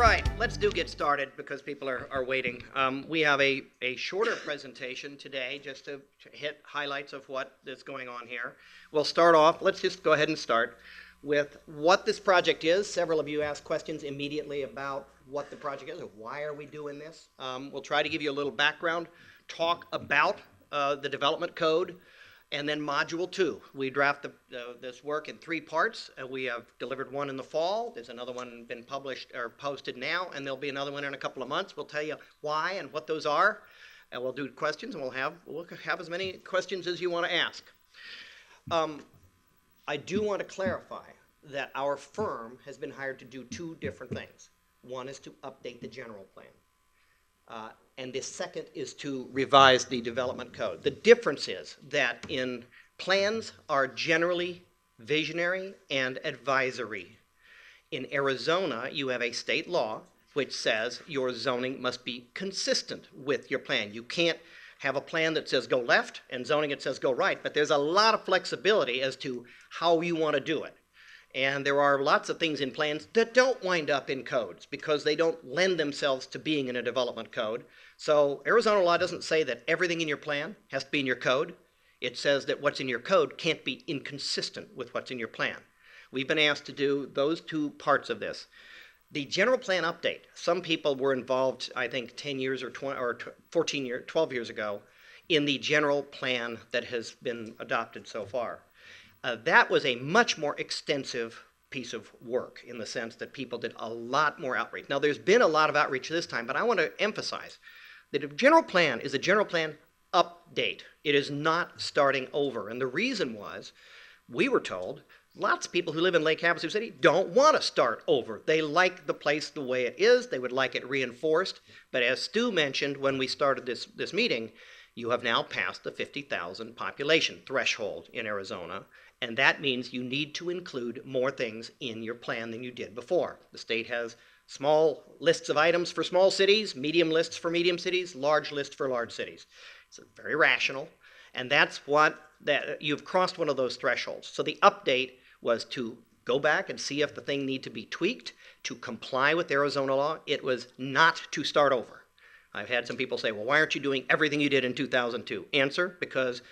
right, let's get started because people are waiting. We have a shorter presentation today just to hit highlights of what is going on here. We'll start off, let's just go ahead and start with what this project is. Several of you asked questions immediately about what the project is or why are we doing this. We'll try to give you a little background, talk about the development code, and then Module 2. We draft this work in 3 parts. We have delivered one in the fall. There's another one been published or posted now, and there'll be another one in a couple of months. We'll tell you why and what those are, and we'll do questions, and we'll have as many questions as you want to ask. I do want to clarify that our firm has been hired to do 2 different things. One is to update the general plan. And the second is to revise the development code. The difference is that in plans are generally visionary and advisory. In Arizona, you have a state law which says your zoning must be consistent with your plan. You can't have a plan that says go left and zoning that says go right, but there's a lot of flexibility as to how you want to do it. And there are lots of things in plans that don't wind up in codes because they don't lend themselves to being in a development code. So Arizona law doesn't say that everything in your plan has to be in your code. It says that what's in your code can't be inconsistent with what's in your plan. We've been asked to do those 2 parts of this. The general plan update, some people were involved, I think, 10 years or 20 or 14 years, 12 years ago in the general plan that has been adopted so far. That was a much more extensive piece of work in the sense that people did a lot more outreach. Now, there's been a lot of outreach this time, but I want to emphasize that a general plan is a general plan update. It is not starting over. And the reason was, we were told, lots of people who live in Lake Havasu City don't want to start over. They like the place the way it is. They would like it reinforced. But as Stu mentioned when we started this meeting, you have now passed the 50,000 population threshold in Arizona. And that means you need to include more things in your plan than you did before. The state has small lists of items for small cities, medium lists for medium cities, large lists for large cities. It's very rational, and that's that you've crossed one of those thresholds. So the update was to go back and see if the thing need to be tweaked to comply with Arizona law. It was not to start over. I've had some people say, well, why aren't you doing everything you did in 2002? Answer, because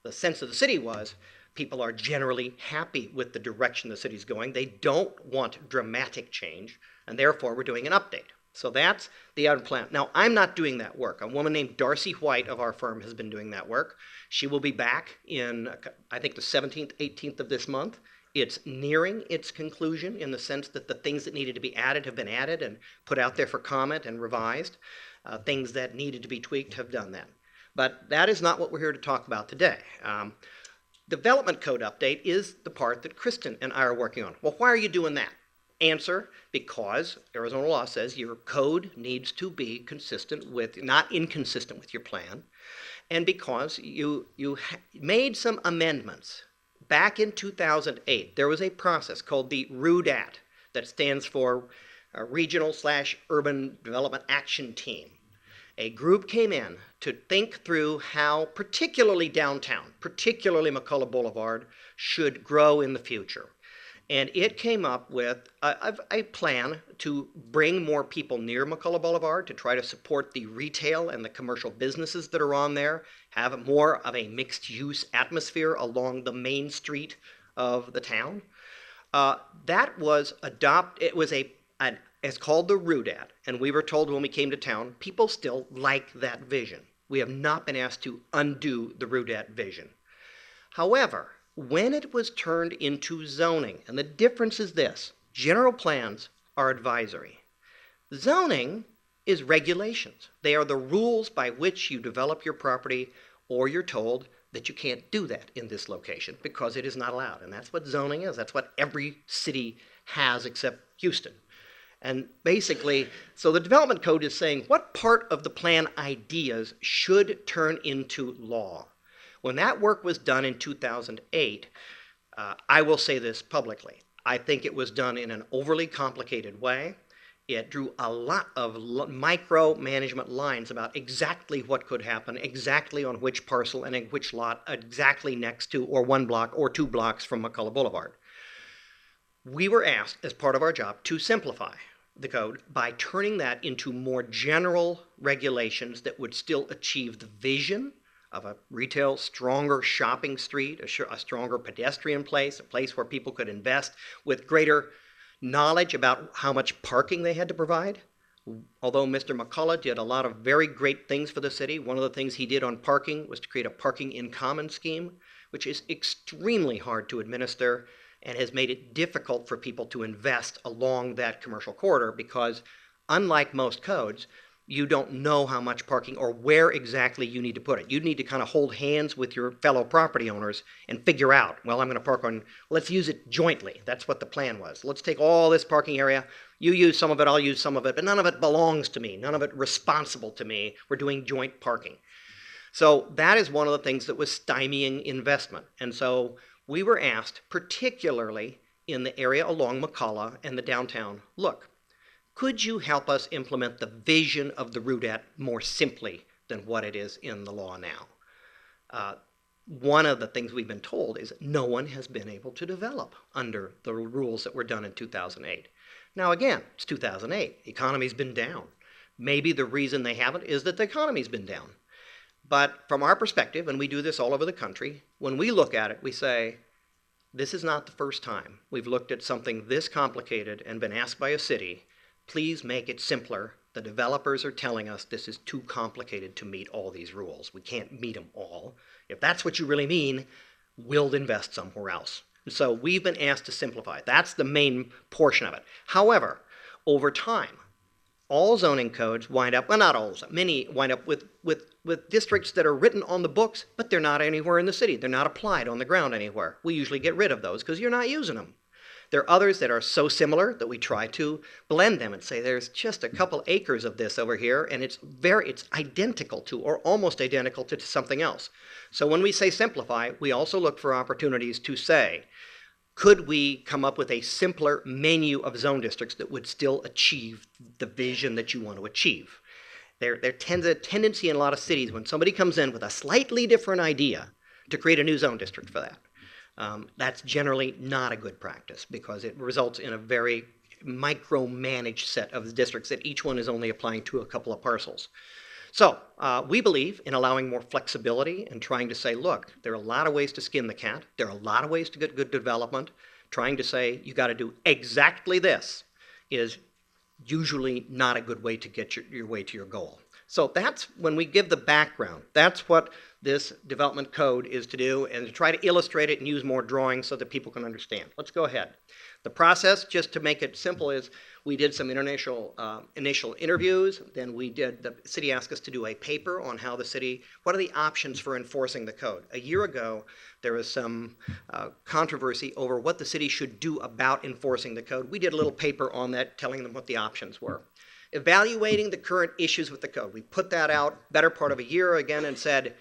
the sense of the city was people are generally happy with the direction the city's going. They don't want dramatic change, and therefore we're doing an update. So that's the out plan. Now, I'm not doing that work. A woman named Darcy White of our firm has been doing that work. She will be back in, I think, the 17th, 18th of this month. It's nearing its conclusion in the sense that the things that needed to be added have been added and put out there for comment and revised. Things that needed to be tweaked have done that. But that is not what we're here to talk about today. Development code update is the part that Kristen and I are working on. Well, why are you doing that? Answer, because Arizona law says your code needs to be consistent with, not inconsistent with your plan, and because you made some amendments. Back in 2008, there was a process called the RUDAT, that stands for Regional/Urban Development Action Team. A group came in to think through how particularly downtown, particularly McCullough Boulevard, should grow in the future. And it came up with a plan to bring more people near McCullough Boulevard to try to support the retail and the commercial businesses that are on there, have more of a mixed-use atmosphere along the main street of the town. That was adopted. It was it's called the RUDAT, and we were told when we came to town, people still like that vision. We have not been asked to undo the RUDAT vision. However, when it was turned into zoning, and the difference is this, general plans are advisory. Zoning is regulations. They are the rules by which you develop your property, or you're told that you can't do that in this location because it is not allowed. And that's what zoning is. That's what every city has except Houston. And basically, so the development code is saying what part of the plan ideas should turn into law. When that work was done in 2008, I will say this publicly. I think it was done in an overly complicated way. It drew a lot of micromanagement lines about exactly what could happen, exactly on which parcel and in which lot, exactly next to or 1 block or 2 blocks from McCullough Boulevard. We were asked, as part of our job, to simplify. the code by turning that into more general regulations that would still achieve the vision of a retail, stronger shopping street, a stronger pedestrian place, a place where people could invest with greater knowledge about how much parking they had to provide. Although Mr. McCullough did a lot of very great things for the city, one of the things he did on parking was to create a parking in common scheme, which is extremely hard to administer and has made it difficult for people to invest along that commercial corridor because, unlike most codes, you don't know how much parking or where exactly you need to put it. You need to kind of hold hands with your fellow property owners and figure out, well, I'm going to park on, let's use it jointly. That's what the plan was. Let's take all this parking area. You use some of it, I'll use some of it, but none of it belongs to me. None of it responsible to me. We're doing joint parking. So that is one of the things that was stymieing investment. And so we were asked, particularly in the area along McCullough and the downtown, look, could you help us implement the vision of the routette more simply than what it is in the law now? One of the things we've been told is no one has been able to develop under the rules that were done in 2008. Now again, it's 2008. The economy's been down. Maybe the reason they haven't is that the economy's been down. But from our perspective, and we do this all over the country, when we look at it, we say, this is not the first time we've looked at something this complicated and been asked by a city, please make it simpler. The developers are telling us this is too complicated to meet all these rules. We can't meet them all. If that's what you really mean, we'll invest somewhere else. So we've been asked to simplify. That's the main portion of it. However, over time, all zoning codes wind up, well, not all, many wind up with districts that are written on the books, but they're not anywhere in the city. They're not applied on the ground anywhere. We usually get rid of those because you're not using them. There are others that are so similar that we try to blend them and say there's just a couple acres of this over here and it's identical to or almost identical to something else. So when we say simplify, we also look for opportunities to say, could we come up with a simpler menu of zone districts that would still achieve the vision that you want to achieve? There tends a tendency in a lot of cities when somebody comes in with a slightly different idea to create a new zone district for that. That's generally not a good practice because it results in a very micromanaged set of districts that each one is only applying to a couple of parcels. So we believe in allowing more flexibility and trying to say, look, there are a lot of ways to skin the cat. There are a lot of ways to get good development. Trying to say you got to do exactly this is usually not a good way to get your way to your goal. So that's when we give the background. That's what this development code is to do and to try to illustrate it and use more drawings so that people can understand. Let's go ahead. The process, just to make it simple, is we did some initial interviews. Then the city asked us to do a paper on how the city, what are the options for enforcing the code. A year ago, there was some controversy over what the city should do about enforcing the code. We did a little paper on that telling them what the options were. Evaluating the current issues with the code. We put that out better part of a year again and said,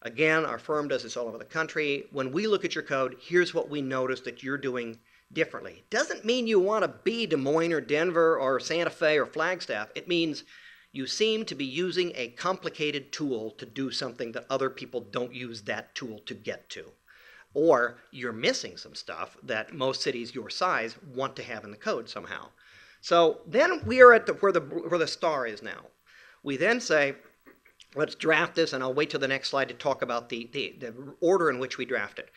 again, our firm does this all over the country. When we look at your code, here's what we notice that you're doing differently. Doesn't mean you want to be Des Moines or Denver or Santa Fe or Flagstaff. It means you seem to be using a complicated tool to do something that other people don't use that tool to get to. Or you're missing some stuff that most cities your size want to have in the code somehow. So then we are at where the star is now. We then say, let's draft this, and I'll wait till the next slide to talk about the order in which we draft it.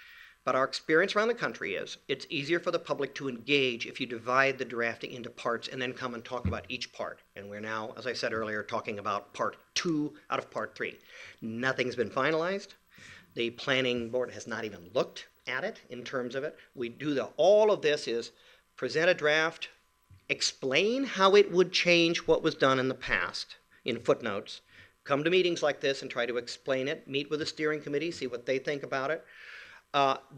But our experience around the country is it's easier for the public to engage if you divide the drafting into parts and then come and talk about each part. And we're now, as I said earlier, talking about part 2 out of part 3. Nothing's been finalized. The planning board has not even looked at it in terms of it. All of this is present a draft, explain how it would change what was done in the past in footnotes, come to meetings like this and try to explain it, meet with the steering committee, see what they think about it.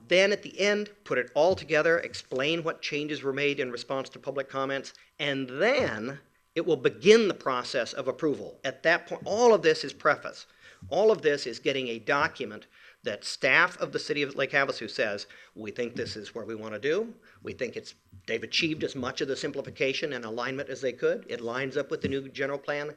Then at the end, put it all together, explain what changes were made in response to public comments, and then it will begin the process of approval. At that point, all of this is preface. All of this is getting a document that staff of the city of Lake Havasu says, we think this is where we want to do. We think they've achieved as much of the simplification and alignment as they could. It lines up with the new general plan.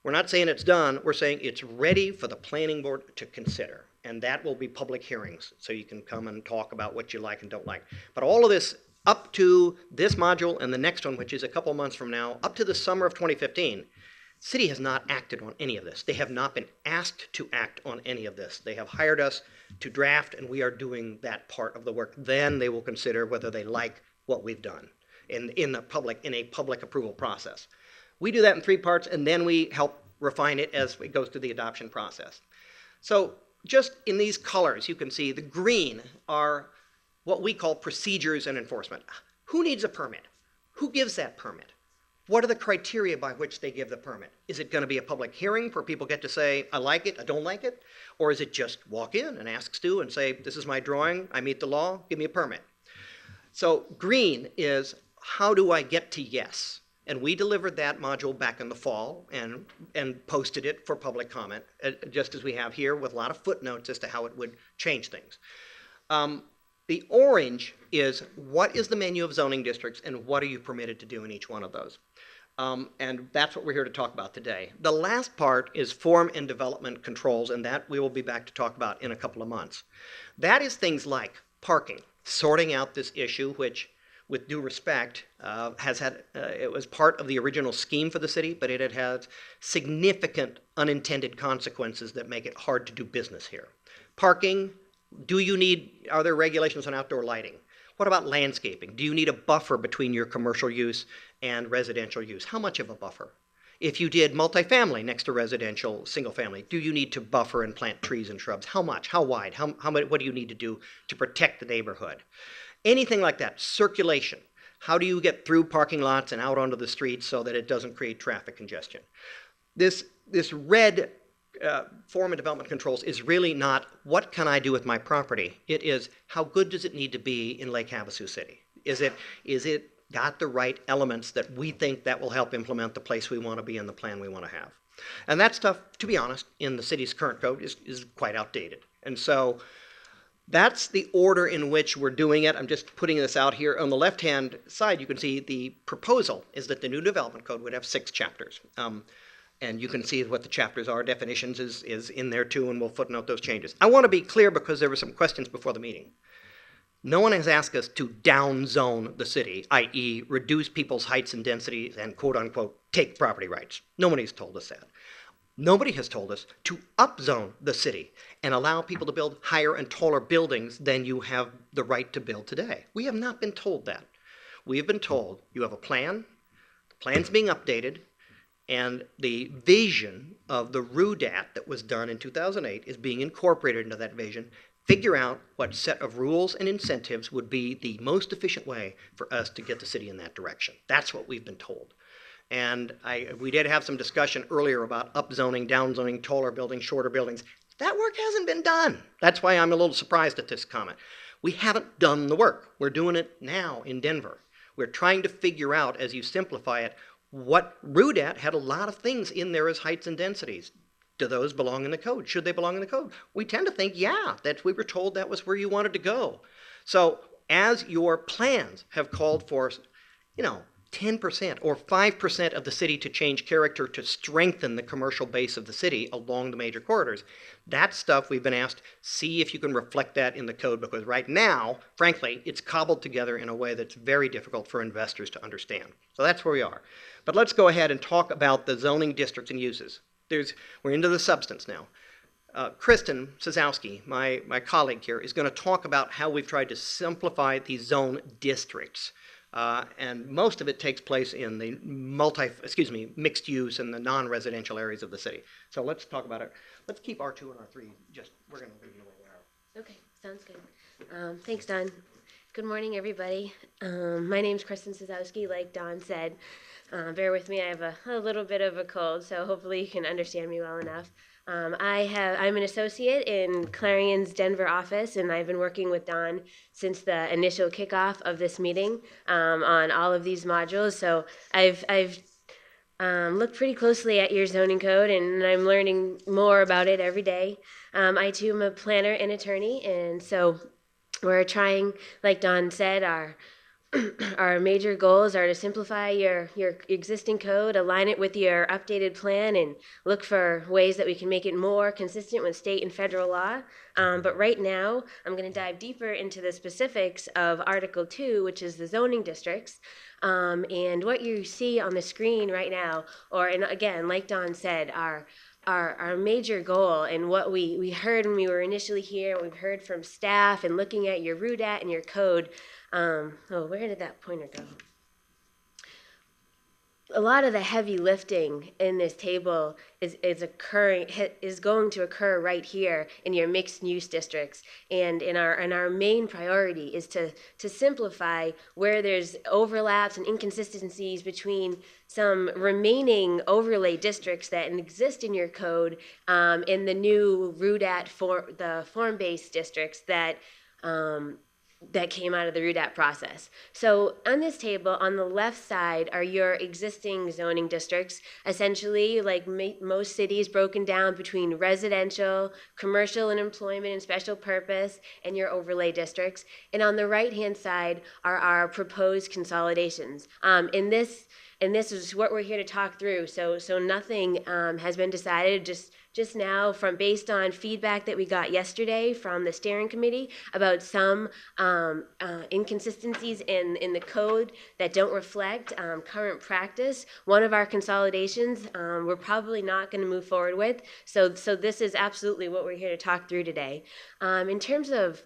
We're not saying it's done. We're saying it's ready for the planning board to consider. And that will be public hearings, so you can come and talk about what you like and don't like. But all of this up to this module and the next one, which is a couple months from now, up to the summer of 2015, city has not acted on any of this. They have not been asked to act on any of this. They have hired us to draft, and we are doing that part of the work. Then they will consider whether they like what we've done in a public approval process. We do that in 3 parts, and then we help refine it as it goes through the adoption process. So just in these colors, you can see the green are what we call procedures and enforcement. Who needs a permit? Who gives that permit? What are the criteria by which they give the permit? Is it going to be a public hearing where people get to say, I like it, I don't like it? Or is it just walk in and ask Stu and say, this is my drawing, I meet the law, give me a permit? So green is, how do I get to yes? And we delivered that module back in the fall and posted it for public comment, just as we have here, with a lot of footnotes as to how it would change things. The orange is, what is the menu of zoning districts and what are you permitted to do in each one of those? And that's what we're here to talk about today. The last part is form and development controls, and that we will be back to talk about in a couple of months. That is things like parking, sorting out this issue, which, with due respect, it was part of the original scheme for the city, but it had had significant unintended consequences that make it hard to do business here. Parking, are there regulations on outdoor lighting? What about landscaping? Do you need a buffer between your commercial use and residential use? How much of a buffer? If you did multifamily next to residential single family, do you need to buffer and plant trees and shrubs? How much? How wide? What do you need to do to protect the neighborhood? Anything like that. Circulation. How do you get through parking lots and out onto the streets so that it doesn't create traffic congestion? This red form and development controls is really not what can I do with my property. It is, how good does it need to be in Lake Havasu City? Is it got the right elements that we think that will help implement the place we want to be and the plan we want to have? And that stuff, to be honest, in the city's current code is quite outdated. And so that's the order in which we're doing it. I'm just putting this out here. On the left-hand side, you can see the proposal is that the new development code would have 6 chapters. And you can see what the chapters are. Definitions is in there too, and we'll footnote those changes. I want to be clear because there were some questions before the meeting. No one has asked us to downzone the city, i.e. reduce people's heights and densities and quote-unquote take property rights. Nobody's told us that. Nobody has told us to upzone the city and allow people to build higher and taller buildings than you have the right to build today. We have not been told that. We have been told you have a plan, the plan's being updated, and the vision of the RUDAT that was done in 2008 is being incorporated into that vision. Figure out what set of rules and incentives would be the most efficient way for us to get the city in that direction. That's what we've been told. And we did have some discussion earlier about upzoning, downzoning, taller buildings, shorter buildings. That work hasn't been done. That's why I'm a little surprised at this comment. We haven't done the work. We're doing it now in Denver. We're trying to figure out, as you simplify it, what RUDAT had a lot of things in there as heights and densities. Do those belong in the code? Should they belong in the code? We tend to think, yeah, that we were told that was where you wanted to go. So as your plans have called for, 10% or 5% of the city to change character to strengthen the commercial base of the city along the major corridors, that stuff we've been asked, see if you can reflect that in the code, because right now, frankly, it's cobbled together in a way that's very difficult for investors to understand. So that's where we are. But let's go ahead and talk about the zoning districts and uses. We're into the substance now. Kristen Sazowski, my colleague here, is going to talk about how we've tried to simplify these zone districts. And most of it takes place in the mixed use and the non-residential areas of the city. So let's talk about it. Let's keep R2 and R3, we're going to leave you where they are. Okay, sounds good. Thanks, Don. Good morning, everybody. My name's Kristen Sazowski, like Don said. Bear with me, I have a little bit of a cold, so hopefully you can understand me well enough. I'm an associate in Clarion's Denver office, and I've been working with Don since the initial kickoff of this meeting on all of these modules. So I've looked pretty closely at your zoning code, and I'm learning more about it every day. I too am a planner and attorney, and so we're trying, like Don said, our major goals are to simplify your existing code, align it with your updated plan, and look for ways that we can make it more consistent with state and federal law. But right now, I'm going to dive deeper into the specifics of Article 2, which is the zoning districts. And what you see on the screen right now, and again, like Don said, our major goal and what we heard when we were initially here, we've heard from staff and looking at your RUDAT and your code. Where did that pointer go? A lot of the heavy lifting in this table is going to occur right here in your mixed use districts, and our main priority is to simplify where there's overlaps and inconsistencies between some remaining overlay districts that exist in your code, in the new RUDAT the form-based districts that came out of the RUDAT process. So on this table, on the left side are your existing zoning districts, essentially like most cities broken down between residential, commercial and employment and special purpose, and your overlay districts. And on the right-hand side are our proposed consolidations. And this is what we're here to talk through. So nothing has been decided, just now based on feedback that we got yesterday from the steering committee about some inconsistencies in the code that don't reflect current practice. One of our consolidations we're probably not going to move forward with. So this is absolutely what we're here to talk through today. In terms of,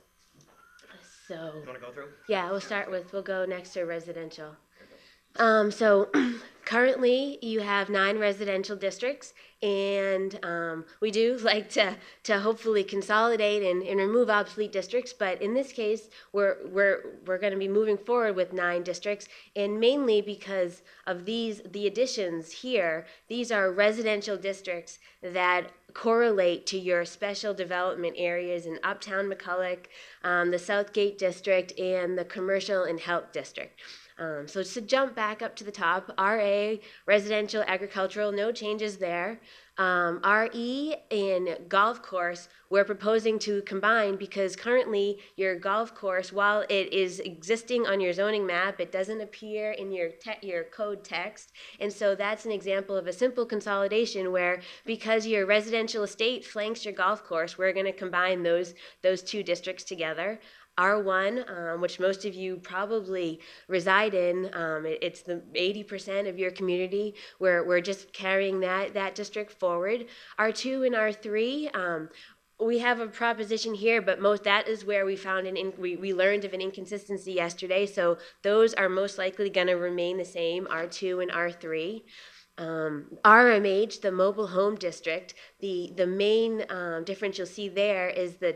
You want to go through? Yeah, we'll go next to residential. Currently you have 9 residential districts, and we do like to hopefully consolidate and remove obsolete districts, but in this case we're going to be moving forward with 9 districts, and mainly because of the additions here. These are residential districts that correlate to your special development areas in Uptown McCulloch, the Southgate district, and the commercial and health district. So to jump back up to the top, RA, residential, agricultural, no changes there. RE and golf course, we're proposing to combine because currently your golf course, while it is existing on your zoning map, it doesn't appear in your code text. And so that's an example of a simple consolidation where, because your residential estate flanks your golf course, we're going to combine those 2 districts together. R1, which most of you probably reside in, it's the 80% of your community. We're just carrying that district forward. R2 and R3, we have a proposition here, but that is where we found we learned of an inconsistency yesterday. So those are most likely going to remain the same, R2 and R3. RMH, the mobile home district, the main difference you'll see there is the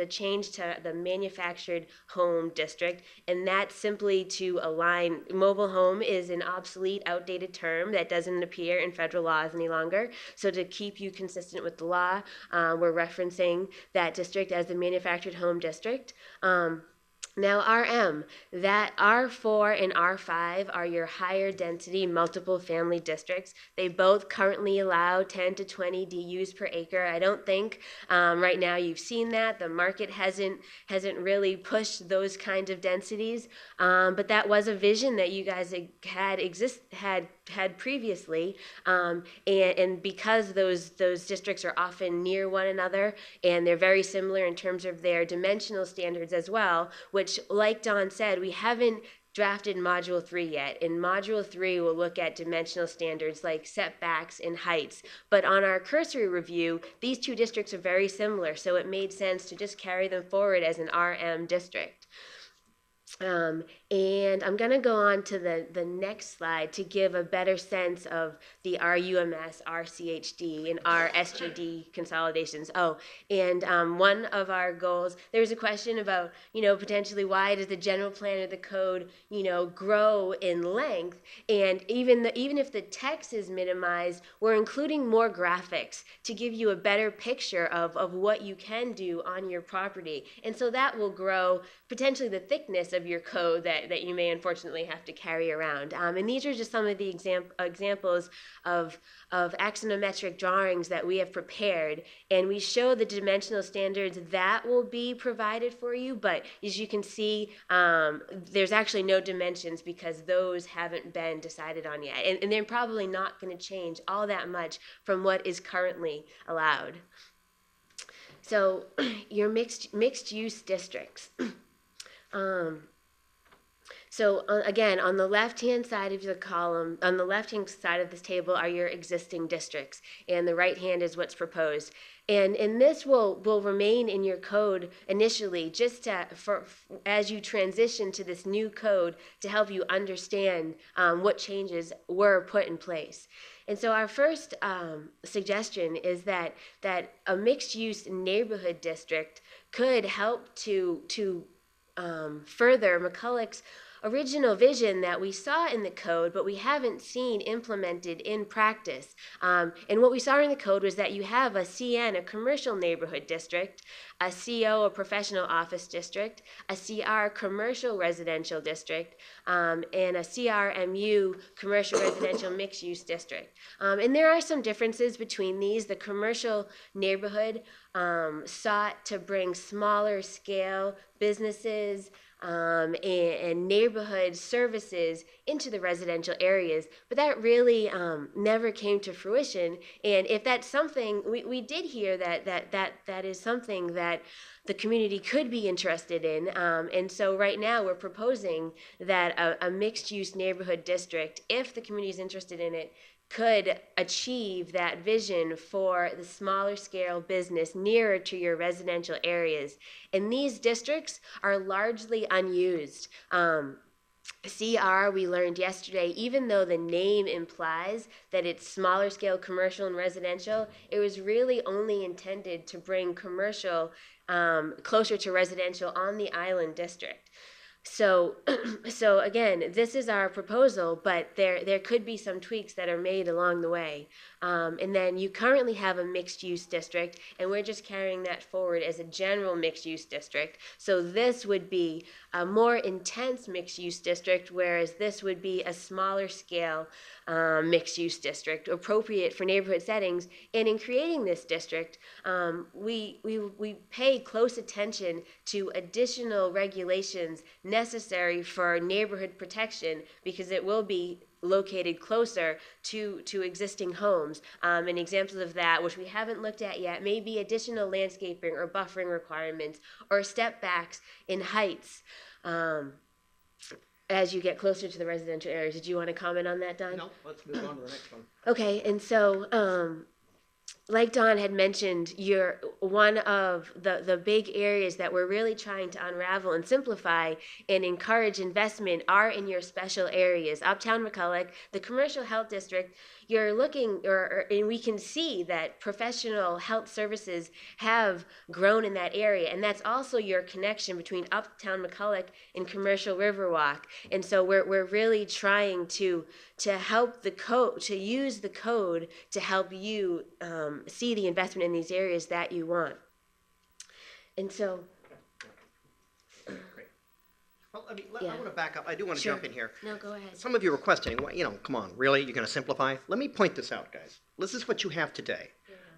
change to the manufactured home district, and that's simply to align. Mobile home is an obsolete, outdated term that doesn't appear in federal laws any longer. So to keep you consistent with the law, we're referencing that district as the manufactured home district. Now RM, that R4 and R5 are your higher density multiple family districts. They both currently allow 10 to 20 DUs per acre. I don't think right now you've seen that. The market hasn't really pushed those kinds of densities, but that was a vision that you guys had previously, and because those districts are often near one another and they're very similar in terms of their dimensional standards as well, which, like Don said, we haven't drafted Module 3 yet. In Module 3, we'll look at dimensional standards like setbacks and heights. But on our cursory review, these 2 districts are very similar, so it made sense to just carry them forward as an RM district. And I'm going to go on to the next slide to give a better sense of the RUMS, RCHD, and RSGD consolidations. And one of our goals, there was a question about, potentially why does the general plan of the code, grow in length? And even if the text is minimized, we're including more graphics to give you a better picture of what you can do on your property. And so that will grow potentially the thickness of your code that you may unfortunately have to carry around. And these are just some of the examples of axonometric drawings that we have prepared, and we show the dimensional standards that will be provided for you, but as you can see, there's actually no dimensions because those haven't been decided on yet, and they're probably not going to change all that much from what is currently allowed. So your mixed use districts. So again, on the left-hand side of the column, on the left-hand side of this table are your existing districts, and the right hand is what's proposed. And this will remain in your code initially, just as you transition to this new code to help you understand what changes were put in place. And so our first suggestion is that a mixed-use neighborhood district could help to further McCulloch's original vision that we saw in the code, but we haven't seen implemented in practice. And what we saw in the code was that you have a CN, a commercial neighborhood district, a CO, a professional office district, a CR, commercial residential district, and a CRMU, commercial residential mixed-use district. And there are some differences between these. The commercial neighborhood sought to bring smaller scale businesses and neighborhood services into the residential areas, but that really never came to fruition. And if that's something, we did hear that is something that the community could be interested in, and so right now we're proposing that a mixed-use neighborhood district, if the community is interested in it, could achieve that vision for the smaller scale business nearer to your residential areas. And these districts are largely unused. CR, we learned yesterday, even though the name implies that it's smaller scale commercial and residential, it was really only intended to bring commercial closer to residential on the island district. So again, this is our proposal, but there could be some tweaks that are made along the way. And then you currently have a mixed-use district, and we're just carrying that forward as a general mixed-use district. So this would be a more intense mixed-use district, whereas this would be a smaller scale mixed-use district, appropriate for neighborhood settings. And in creating this district, we pay close attention to additional regulations necessary for neighborhood protection, because it will be located closer to existing homes. And examples of that, which we haven't looked at yet, may be additional landscaping or buffering requirements or step backs in heights as you get closer to the residential areas. Did you want to comment on that, Don? No, let's move on to the next one. Okay, and so like Don had mentioned, you're one of the big areas that we're really trying to unravel and simplify and encourage investment are in your special areas. Uptown McCulloch, the commercial health district, you're looking, and we can see that professional health services have grown in that area, and that's also your connection between Uptown McCulloch and commercial Riverwalk. And so we're really trying to help the code, to use the code to help you see the investment in these areas that you want. And so, Great. Well, I Yeah. want to back up. I do want to Sure. jump in here. No, go ahead. Some of you were questioning, well, come on, really? You're going to simplify? Let me point this out, guys. This is what you have today.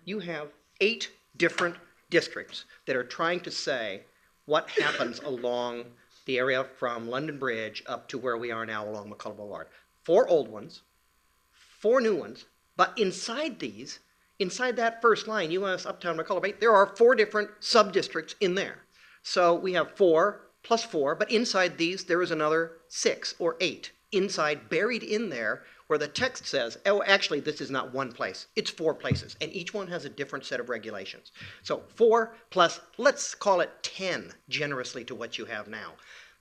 You have 8 different districts that are trying to say what happens along the area from London Bridge up to where we are now along McCulloch Boulevard. 4 old ones, 4 new ones, but inside that first line, US Uptown McCulloch, there are 4 different sub-districts in there. So we have 4 plus 4, but inside these there is another 6 or 8 inside, buried in there, where the text says, oh, actually this is not one place, it's 4 places, and each one has a different set of regulations. So 4 plus, let's call it 10, generously, to what you have now.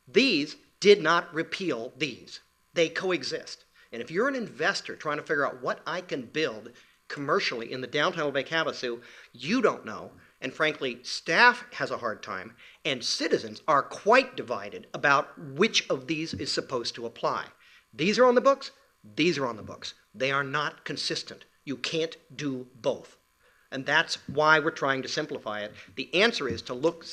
These did not repeal these. They coexist. And if you're an investor trying to figure out what I can build commercially in the downtown of Lake Havasu, you don't know. And frankly, staff has a hard time, and citizens are quite divided about which of these is supposed to apply. These are on the books, these are on the books. They are not consistent. You can't do both. And that's why we're trying to simplify it. The answer is to look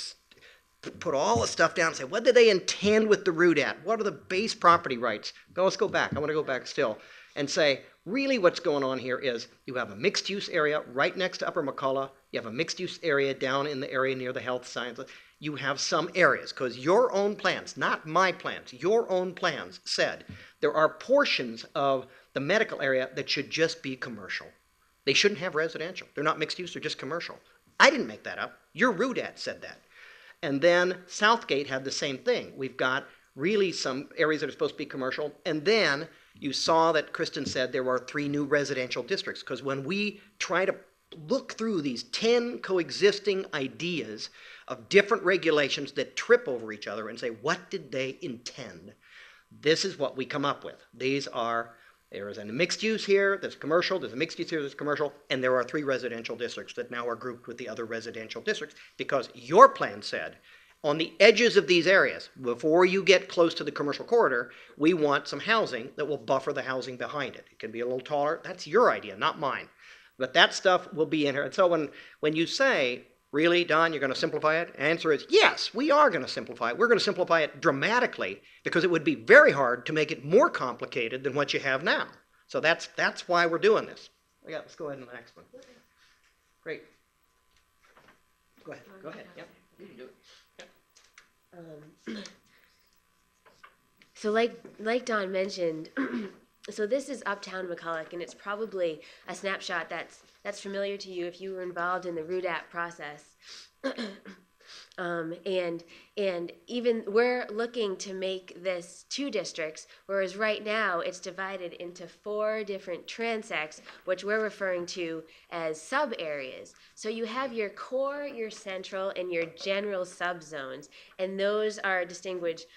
put all the stuff down and say, what did they intend with the root at? What are the base property rights? Let's go back. I want to go back still and say, really what's going on here is you have a mixed use area right next to Upper McCullough. You have a mixed use area down in the area near the health sciences. You have some areas, because your own plans, not my plans, your own plans said there are portions of the medical area that should just be commercial. They shouldn't have residential. They're not mixed use, they're just commercial. I didn't make that up. Your RUDAT said that. And then Southgate had the same thing. We've got really some areas that are supposed to be commercial. And then you saw that Kristen said there were 3 new residential districts. Because when we try to look through these 10 coexisting ideas of different regulations that trip over each other and say, what did they intend? This is what we come up with. There is a mixed use here, there's commercial, there's a mixed use here, there's commercial, and there are 3 residential districts that now are grouped with the other residential districts because your plan said on the edges of these areas, before you get close to the commercial corridor, we want some housing that will buffer the housing behind it. It can be a little taller. That's your idea, not mine. But that stuff will be in here. And so when you say, really, Don, you're going to simplify it? Answer is, yes, we are going to simplify it. We're going to simplify it dramatically because it would be very hard to make it more complicated than what you have now. So that's why we're doing this. Let's go ahead to the next one. Great. Go ahead. Yep, you can do it. Yep. So like Don mentioned, so this is Uptown McCulloch, and it's probably a snapshot that's familiar to you if you were involved in the RUDAP process. And even we're looking to make this 2 districts, whereas right now it's divided into 4 different transects, which we're referring to as sub-areas. So you have your core, your central, and your general subzones, and those are distinguished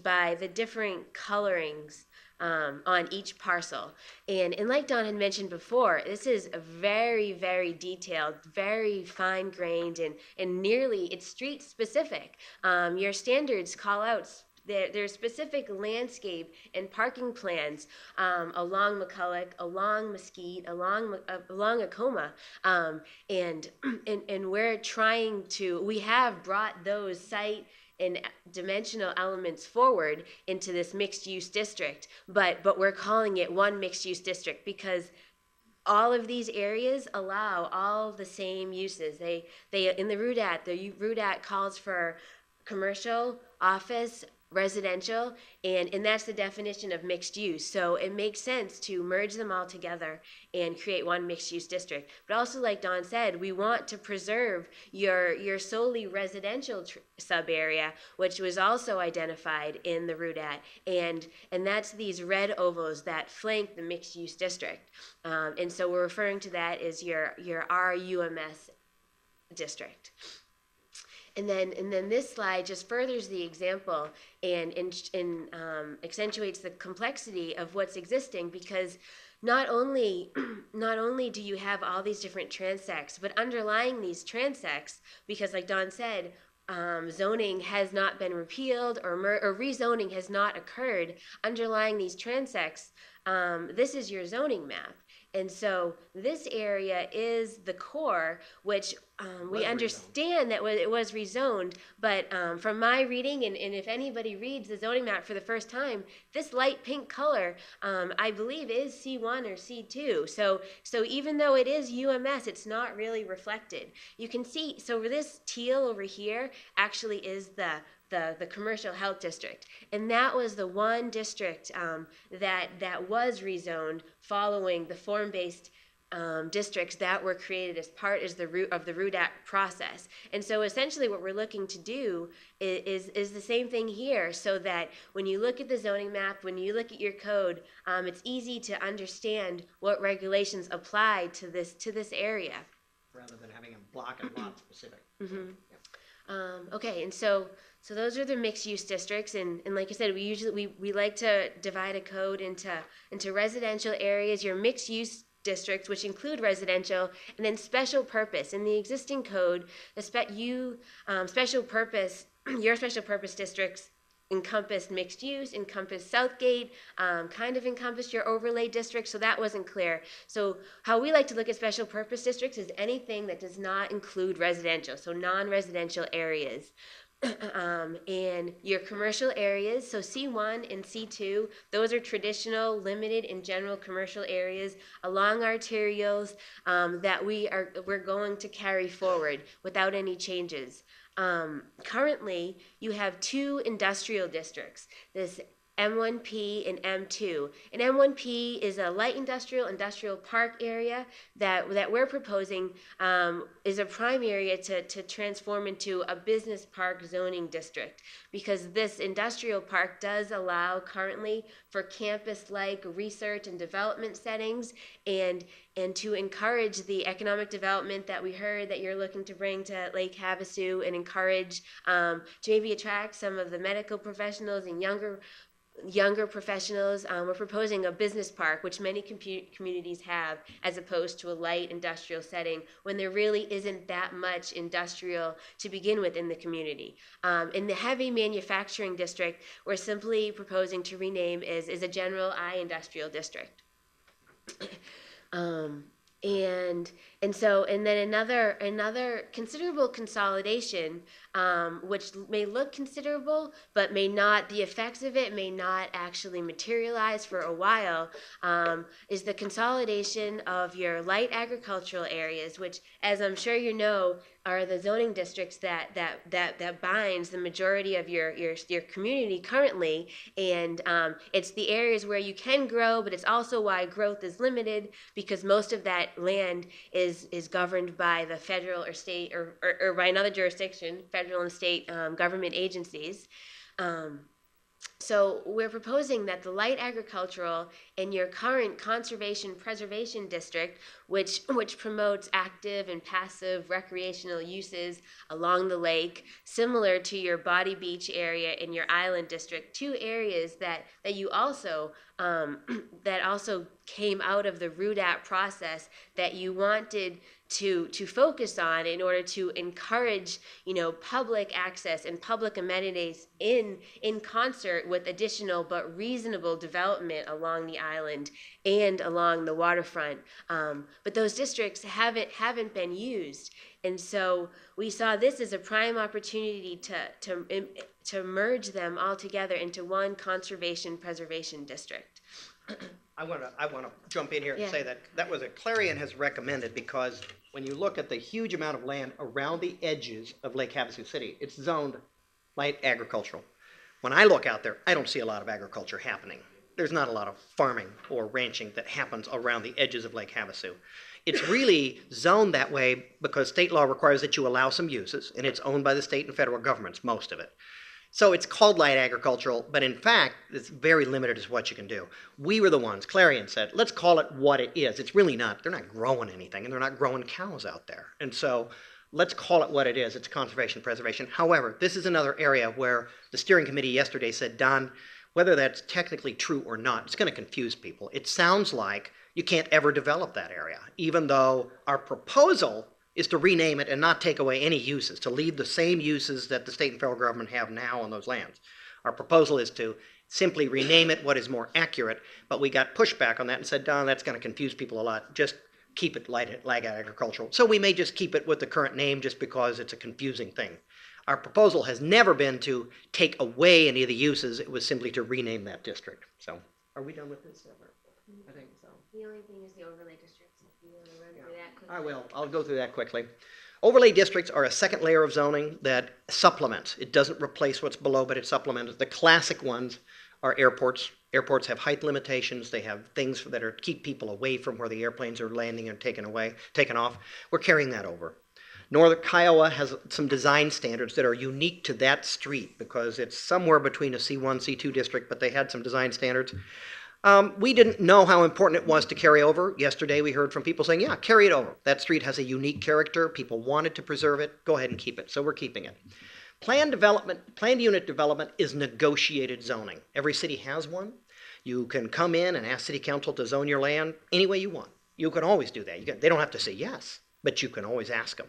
by the different colorings on each parcel. And like Don had mentioned before, this is a very, very detailed, very fine-grained, and nearly, it's street-specific. Your standards call out there's specific landscape and parking plans along McCulloch, along Mesquite, along Acoma, and we have brought those site and dimensional elements forward into this mixed-use district, but we're calling it one mixed-use district because all of these areas allow all the same uses. They in the RUDAT calls for commercial, office, residential, and that's the definition of mixed use. So it makes sense to merge them all together and create one mixed use district. But also, like Don said, we want to preserve your solely residential sub area, which was also identified in the RUDAT, and that's these red ovals that flank the mixed use district. And so we're referring to that as your RUMS district. And then this slide just furthers the example and accentuates the complexity of what's existing, because not only do you have all these different transects, but underlying these transects, because like Don said, zoning has not been repealed or rezoning has not occurred, underlying these transects, this is your zoning map. And so this area is the core, which we understand that it was rezoned, but from my reading, and if anybody reads the zoning map for the first time, this light pink color, I believe, is C1 or C2. So even though it is UMS, it's not really reflected. You can see, so this teal over here actually is the commercial health district, and that was the one district that was rezoned following the form-based districts that were created as part of the RUDAC process. And so essentially what we're looking to do is the same thing here, so that when you look at the zoning map, when you look at your code, it's easy to understand what regulations apply to this area. Rather than having a block and lot specific. Mm-hmm. Okay, and so those are the mixed-use districts, and like I said, we like to divide a code into residential areas, your mixed-use districts, which include residential, and then special purpose. In the existing code, your special purpose districts encompassed mixed use, encompassed Southgate, kind of encompassed your overlay district, so that wasn't clear. So how we like to look at special purpose districts is anything that does not include residential, so non-residential areas. And your commercial areas, so C1 and C2, those are traditional, limited, and general commercial areas along arterials that we're going to carry forward without any changes. Currently, you have two industrial districts. This M1P and M2. And M1P is a light industrial park area that we're proposing is a prime area to transform into a business park zoning district, because this industrial park does allow currently for campus-like research and development settings, and to encourage the economic development that we heard that you're looking to bring to Lake Havasu, and encourage to maybe attract some of the medical professionals and younger professionals. We're proposing a business park, which many communities have, as opposed to a light industrial setting when there really isn't that much industrial to begin with in the community. In the heavy manufacturing district, we're simply proposing to rename is a general I industrial district. Um, and then another considerable consolidation, which may look considerable, but may not. The effects of it may not actually materialize for a while. Is the consolidation of your light agricultural areas, which, as I'm sure you know, are the zoning districts that binds the majority of your community currently, and it's the areas where you can grow, but it's also why growth is limited, because most of that land is governed by the federal or state or by another jurisdiction, federal and state government agencies. So we're proposing that the light agricultural in your current conservation preservation district, which promotes active and passive recreational uses along the lake, similar to your Body Beach area in your island district, two areas that you also that also came out of the RUDAP process that you wanted to focus on in order to encourage, public access and public amenities in concert with additional but reasonable development along the island and along the waterfront. But those districts haven't been used, and so we saw this as a prime opportunity to merge them all together into one conservation preservation district. I want to jump in here and say that was a Clarion has recommended, because when you look at the huge amount of land around the edges of Lake Havasu City, it's zoned light agricultural. When I look out there, I don't see a lot of agriculture happening. There's not a lot of farming or ranching that happens around the edges of Lake Havasu. It's really zoned that way because state law requires that you allow some uses, and it's owned by the state and federal governments, most of it. So it's called light agricultural, but in fact, it's very limited as what you can do. We were the ones, Clarion said, let's call it what it is. It's really not. They're not growing anything, and they're not growing cows out there. And so let's call it what it is. It's conservation preservation. However, this is another area where the steering committee yesterday said, Don, whether that's technically true or not, it's going to confuse people. It sounds like you can't ever develop that area, even though our proposal is to rename it and not take away any uses, to leave the same uses that the state and federal government have now on those lands. Our proposal is to simply rename it what is more accurate, but we got pushback on that and said, Don, that's going to confuse people a lot. Just keep it light agricultural. So we may just keep it with the current name just because it's a confusing thing. Our proposal has never been to take away any of the uses. It was simply to rename that district. So are we done with this? I think so. The only thing is the overlay districts. If you want to run through that quickly. I will. I'll go through that quickly. Overlay districts are a second layer of zoning that supplements. It doesn't replace what's below, but it supplements. The classic ones are airports. Airports have height limitations. They have things that keep people away from where the airplanes are landing and taken off. We're carrying that over. Northern Kiowa has some design standards that are unique to that street because it's somewhere between a C1, C2 district, but they had some design standards. We didn't know how important it was to carry over. Yesterday we heard from people saying, yeah, carry it over. That street has a unique character. People wanted to preserve it. Go ahead and keep it. So we're keeping it. Planned unit development is negotiated zoning. Every city has one. You can come in and ask city council to zone your land any way you want. You can always do that. They don't have to say yes, but you can always ask them.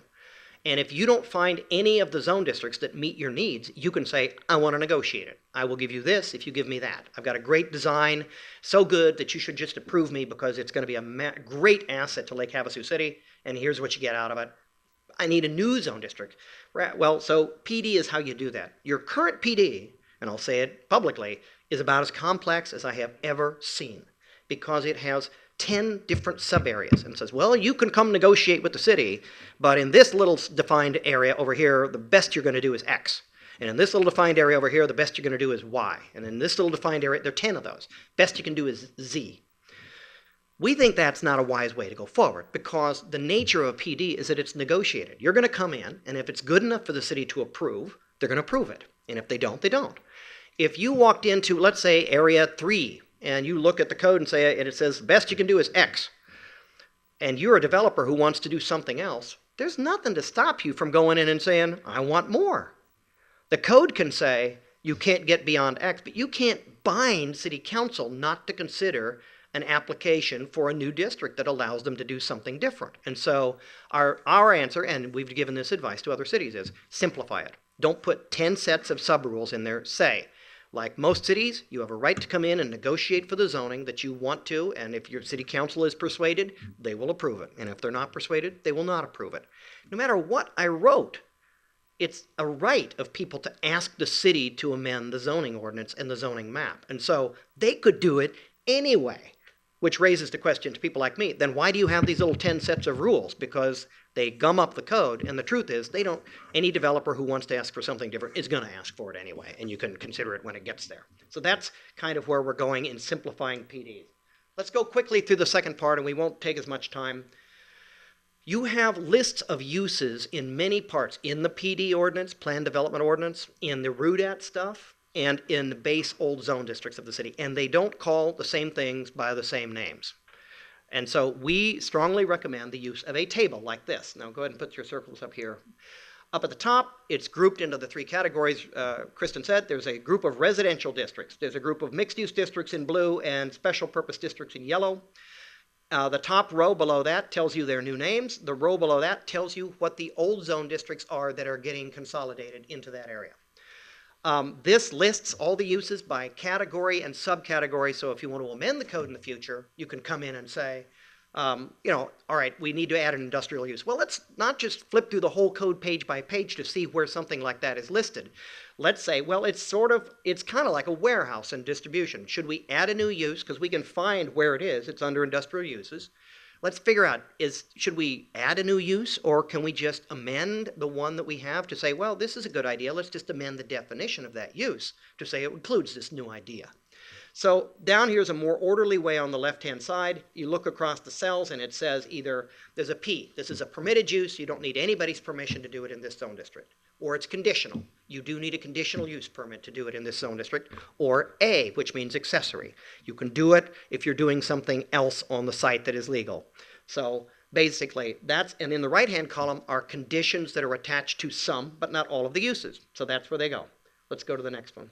And if you don't find any of the zone districts that meet your needs, you can say, I want to negotiate it. I will give you this if you give me that. I've got a great design, so good that you should just approve me because it's going to be a great asset to Lake Havasu City, and here's what you get out of it. I need a new zone district. Well, so PD is how you do that. Your current PD, and I'll say it publicly, is about as complex as I have ever seen because it has 10 different sub-areas and says, well, you can come negotiate with the city, but in this little defined area over here, the best you're going to do is X. And in this little defined area over here, the best you're going to do is Y. And in this little defined area, there are 10 of those. Best you can do is Z. We think that's not a wise way to go forward because the nature of a PD is that it's negotiated. You're going to come in, and if it's good enough for the city to approve, they're going to approve it. And if they don't, they don't. If you walked into, let's say, Area 3, and you look at the code and say, and it says, best you can do is X, and you're a developer who wants to do something else, there's nothing to stop you from going in and saying, I want more. The code can say, you can't get beyond X, but you can't bind city council not to consider an application for a new district that allows them to do something different. And so our answer, and we've given this advice to other cities, is simplify it. Don't put 10 sets of sub-rules in there. Say, like most cities, you have a right to come in and negotiate for the zoning that you want to, and if your city council is persuaded, they will approve it. And if they're not persuaded, they will not approve it. No matter what I wrote, it's a right of people to ask the city to amend the zoning ordinance and the zoning map. And so they could do it anyway. Which raises the question to people like me, then why do you have these little 10 sets of rules? Because they gum up the code, and the truth is, any developer who wants to ask for something different is going to ask for it anyway, and you can consider it when it gets there. So that's kind of where we're going in simplifying PDs. Let's go quickly through the second part, and we won't take as much time. You have lists of uses in many parts, in the PD ordinance, Plan Development Ordinance, in the RUDAT stuff, and in the base old zone districts of the city. And they don't call the same things by the same names. And so we strongly recommend the use of a table like this. Now go ahead and put your circles up here. Up at the top, it's grouped into the 3 categories. Kristen said there's a group of residential districts. There's a group of mixed-use districts in blue and special purpose districts in yellow. The top row below that tells you their new names. The row below that tells you what the old zone districts are that are getting consolidated into that area. This lists all the uses by category and subcategory, so if you want to amend the code in the future, you can come in and say, all right, we need to add an industrial use. Well, let's not just flip through the whole code page by page to see where something like that is listed. Let's say, well, it's kind of like a warehouse and distribution. Should we add a new use? Because we can find where it is. It's under industrial uses. Let's figure out, should we add a new use, or can we just amend the one that we have to say, well, this is a good idea. Let's just amend the definition of that use to say it includes this new idea. So down here is a more orderly way on the left-hand side. You look across the cells, and it says either there's a P. This is a permitted use. You don't need anybody's permission to do it in this zone district. Or it's conditional. You do need a conditional use permit to do it in this zone district. Or A, which means accessory. You can do it if you're doing something else on the site that is legal. So basically, and in the right-hand column are conditions that are attached to some, but not all of the uses. So that's where they go. Let's go to the next one.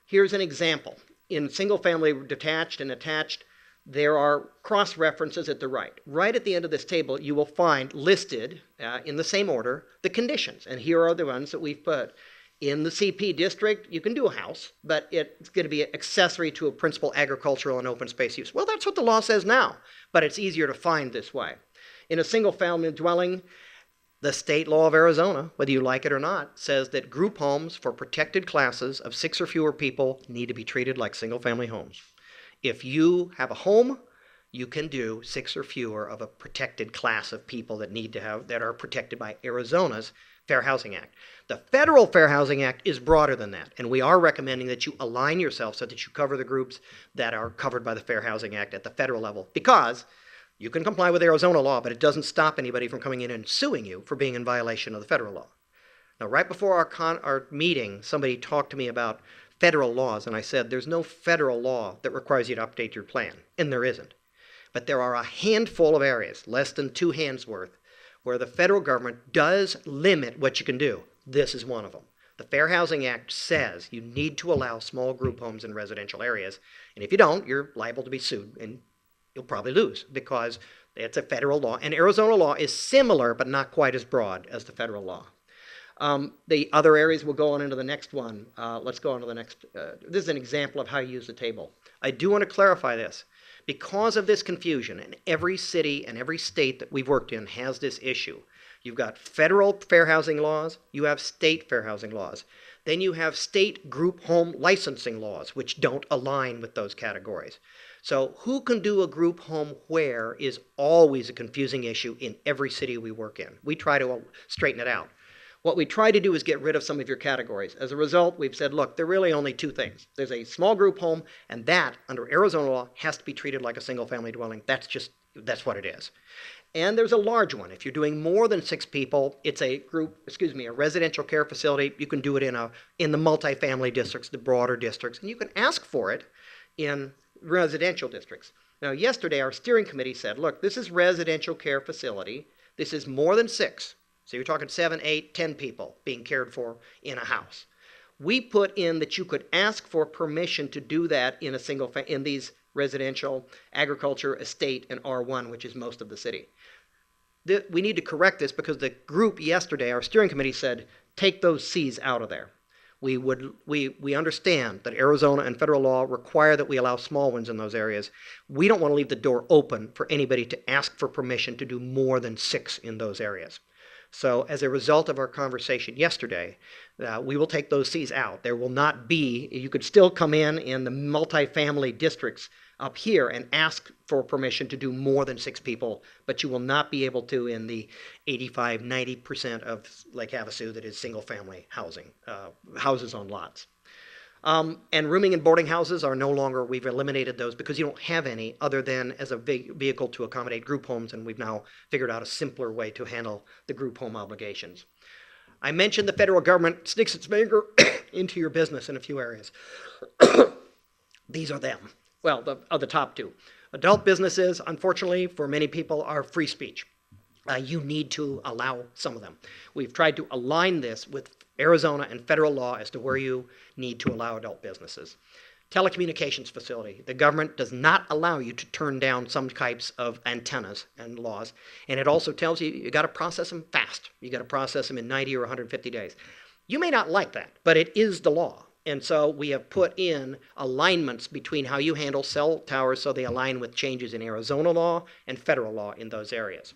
Here's an example. In single-family detached and attached, there are cross-references at the right. Right at the end of this table, you will find listed, in the same order, the conditions. And here are the ones that we've put. In the CP district, you can do a house, but it's going to be accessory to a principal agricultural and open space use. Well, that's what the law says now, but it's easier to find this way. In a single-family dwelling, the state law of Arizona, whether you like it or not, says that group homes for protected classes of 6 or fewer people need to be treated like single-family homes. If you have a home, you can do 6 or fewer of a protected class of people that are protected by Arizona's Fair Housing Act. The federal Fair Housing Act is broader than that, and we are recommending that you align yourself so that you cover the groups that are covered by the Fair Housing Act at the federal level, because you can comply with Arizona law, but it doesn't stop anybody from coming in and suing you for being in violation of the federal law. Now, right before our meeting, somebody talked to me about federal laws, and I said, there's no federal law that requires you to update your plan, and there isn't. But there are a handful of areas, less than 2 hands worth, where the federal government does limit what you can do. This is one of them. The Fair Housing Act says you need to allow small group homes in residential areas, and if you don't, you're liable to be sued, and you'll probably lose because it's a federal law. And Arizona law is similar, but not quite as broad as the federal law. The other areas will go on into the next one. Let's go on to the next. This is an example of how you use the table. I do want to clarify this. Because of this confusion, and every city and every state that we've worked in has this issue, You've got federal fair housing laws, you have state fair housing laws. Then you have state group home licensing laws, which don't align with those categories. So who can do a group home where is always a confusing issue in every city we work in. We try to straighten it out. What we try to do is get rid of some of your categories. As a result, we've said, look, there are really only two things. There's a small group home, and that, under Arizona law, has to be treated like a single-family dwelling. That's what it is. And there's a large one. If you're doing more than 6 people, it's a residential care facility. You can do it in the multifamily districts, the broader districts, and you can ask for it in residential districts. Now, yesterday, our steering committee said, look, this is residential care facility. This is more than 6. So you're talking 7, 8, 10 people being cared for in a house. We put in that you could ask for permission to do that in these residential, agriculture, estate, and R1, which is most of the city. We need to correct this because the group yesterday, our steering committee said, take those C's out of there. We understand that Arizona and federal law require that we allow small ones in those areas. We don't want to leave the door open for anybody to ask for permission to do more than 6 in those areas. So as a result of our conversation yesterday, we will take those C's out. There will not be, you could still come in the multifamily districts up here and ask for permission to do more than 6 people, but you will not be able to in the 85, 90% of Lake Havasu that is single-family housing, houses on lots. And rooming and boarding houses are no longer, we've eliminated those because you don't have any other than as a vehicle to accommodate group homes, and we've now figured out a simpler way to handle the group home obligations. I mentioned the federal government sticks its finger into your business in a few areas. These are them. Well, the top 2. Adult businesses, unfortunately, for many people, are free speech. You need to allow some of them. We've tried to align this with Arizona and federal law as to where you need to allow adult businesses. Telecommunications facility. The government does not allow you to turn down some types of antennas and laws. And it also tells you got to process them fast. You got to process them in 90 or 150 days. You may not like that, but it is the law. And so we have put in alignments between how you handle cell towers so they align with changes in Arizona law and federal law in those areas.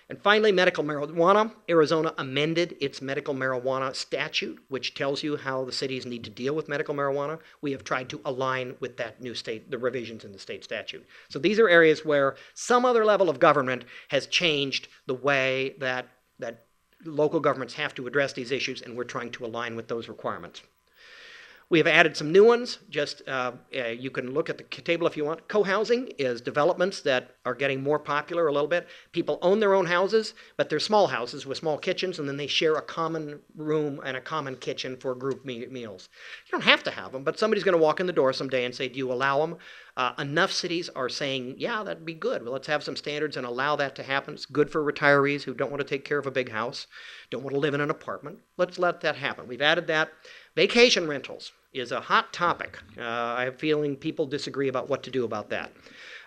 And finally, medical marijuana. Arizona amended its medical marijuana statute, which tells you how the cities need to deal with medical marijuana. We have tried to align with that new state, the revisions in the state statute. So these are areas where some other level of government has changed the way that local governments have to address these issues, and we're trying to align with those requirements. We have added some new ones. You can look at the table if you want. Co-housing is developments that are getting more popular a little bit. People own their own houses, but they're small houses with small kitchens, and then they share a common room and a common kitchen for group meals. You don't have to have them, but somebody's going to walk in the door someday and say, do you allow them? Enough cities are saying, yeah, that'd be good. Well, let's have some standards and allow that to happen. It's good for retirees who don't want to take care of a big house, don't want to live in an apartment. Let's let that happen. We've added that. Vacation rentals is a hot topic. I have a feeling people disagree about what to do about that.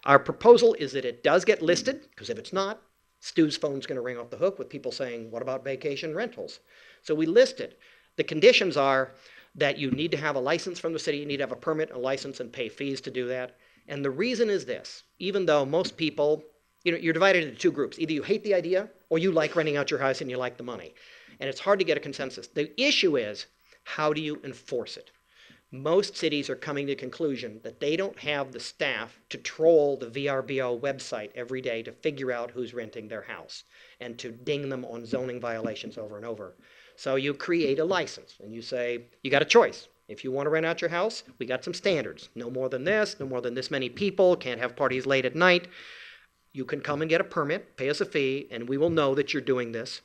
Our proposal is that it does get listed, because if it's not, Stu's phone's going to ring off the hook with people saying, what about vacation rentals? So we list it. The conditions are that you need to have a license from the city, you need to have a permit, a license, and pay fees to do that. And the reason is this: even though most people, you're divided into 2 groups. Either you hate the idea, or you like renting out your house and you like the money. And it's hard to get a consensus. The issue is, how do you enforce it? Most cities are coming to the conclusion that they don't have the staff to troll the VRBO website every day to figure out who's renting their house and to ding them on zoning violations over and over. So you create a license and you say, you got a choice. If you want to rent out your house, we got some standards. No more than this, no more than this many people, can't have parties late at night. You can come and get a permit, pay us a fee, and we will know that you're doing this.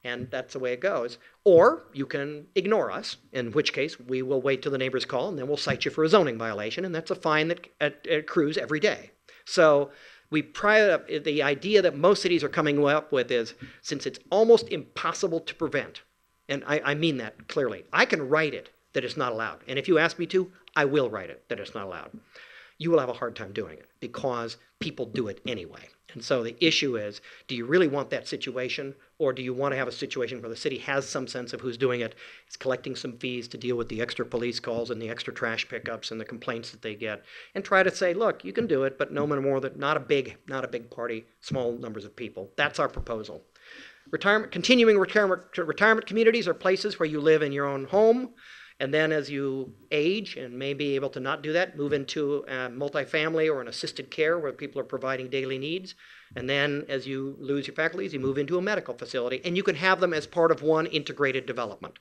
And that's the way it goes. Or you can ignore us, in which case we will wait till the neighbors call, and then we'll cite you for a zoning violation, and that's a fine that accrues every day. So the idea that most cities are coming up with is, since it's almost impossible to prevent, and I mean that clearly, I can write it that it's not allowed. And if you ask me to, I will write it that it's not allowed. You will have a hard time doing it because people do it anyway. And so the issue is, do you really want that situation, or do you want to have a situation where the city has some sense of who's doing it, is collecting some fees to deal with the extra police calls and the extra trash pickups and the complaints that they get, and try to say, look, you can do it, but no more than not a big party, small numbers of people. That's our proposal. Continuing retirement communities are places where you live in your own home, and then as you age and may be able to not do that, move into multifamily or an assisted care where people are providing daily needs. And then as you lose your faculties, you move into a medical facility, and you can have them as part of one integrated development.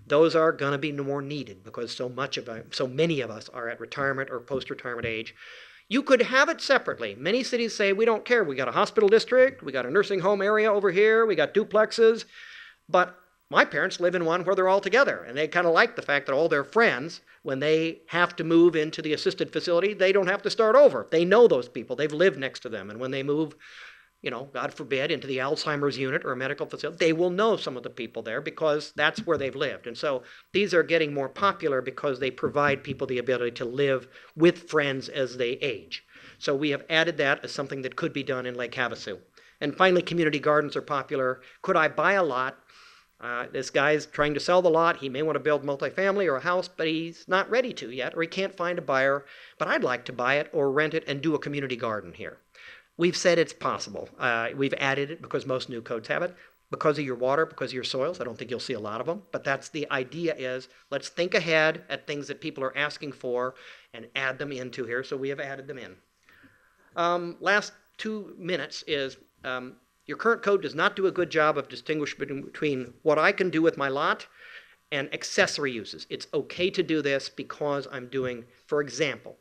Those are going to be more needed because so many of us are at retirement or post-retirement age. You could have it separately. Many cities say, we don't care. We got a hospital district, we got a nursing home area over here, we got duplexes. But my parents live in one where they're all together, and they kind of like the fact that all their friends, when they have to move into the assisted facility, they don't have to start over. They know those people. They've lived next to them. And when they move, God forbid, into the Alzheimer's unit or a medical facility, they will know some of the people there because that's where they've lived. And so these are getting more popular because they provide people the ability to live with friends as they age. So we have added that as something that could be done in Lake Havasu. And finally, community gardens are popular. Could I buy a lot? This guy's trying to sell the lot. He may want to build multifamily or a house, but he's not ready to yet, or he can't find a buyer. But I'd like to buy it or rent it and do a community garden here. We've said it's possible. We've added it because most new codes have it. Because of your water, because of your soils, I don't think you'll see a lot of them. But that's the idea is, let's think ahead at things that people are asking for and add them into here. So we have added them in. Last 2 minutes is, your current code does not do a good job of distinguishing between what I can do with my lot and accessory uses. It's okay to do this because I'm doing, for example,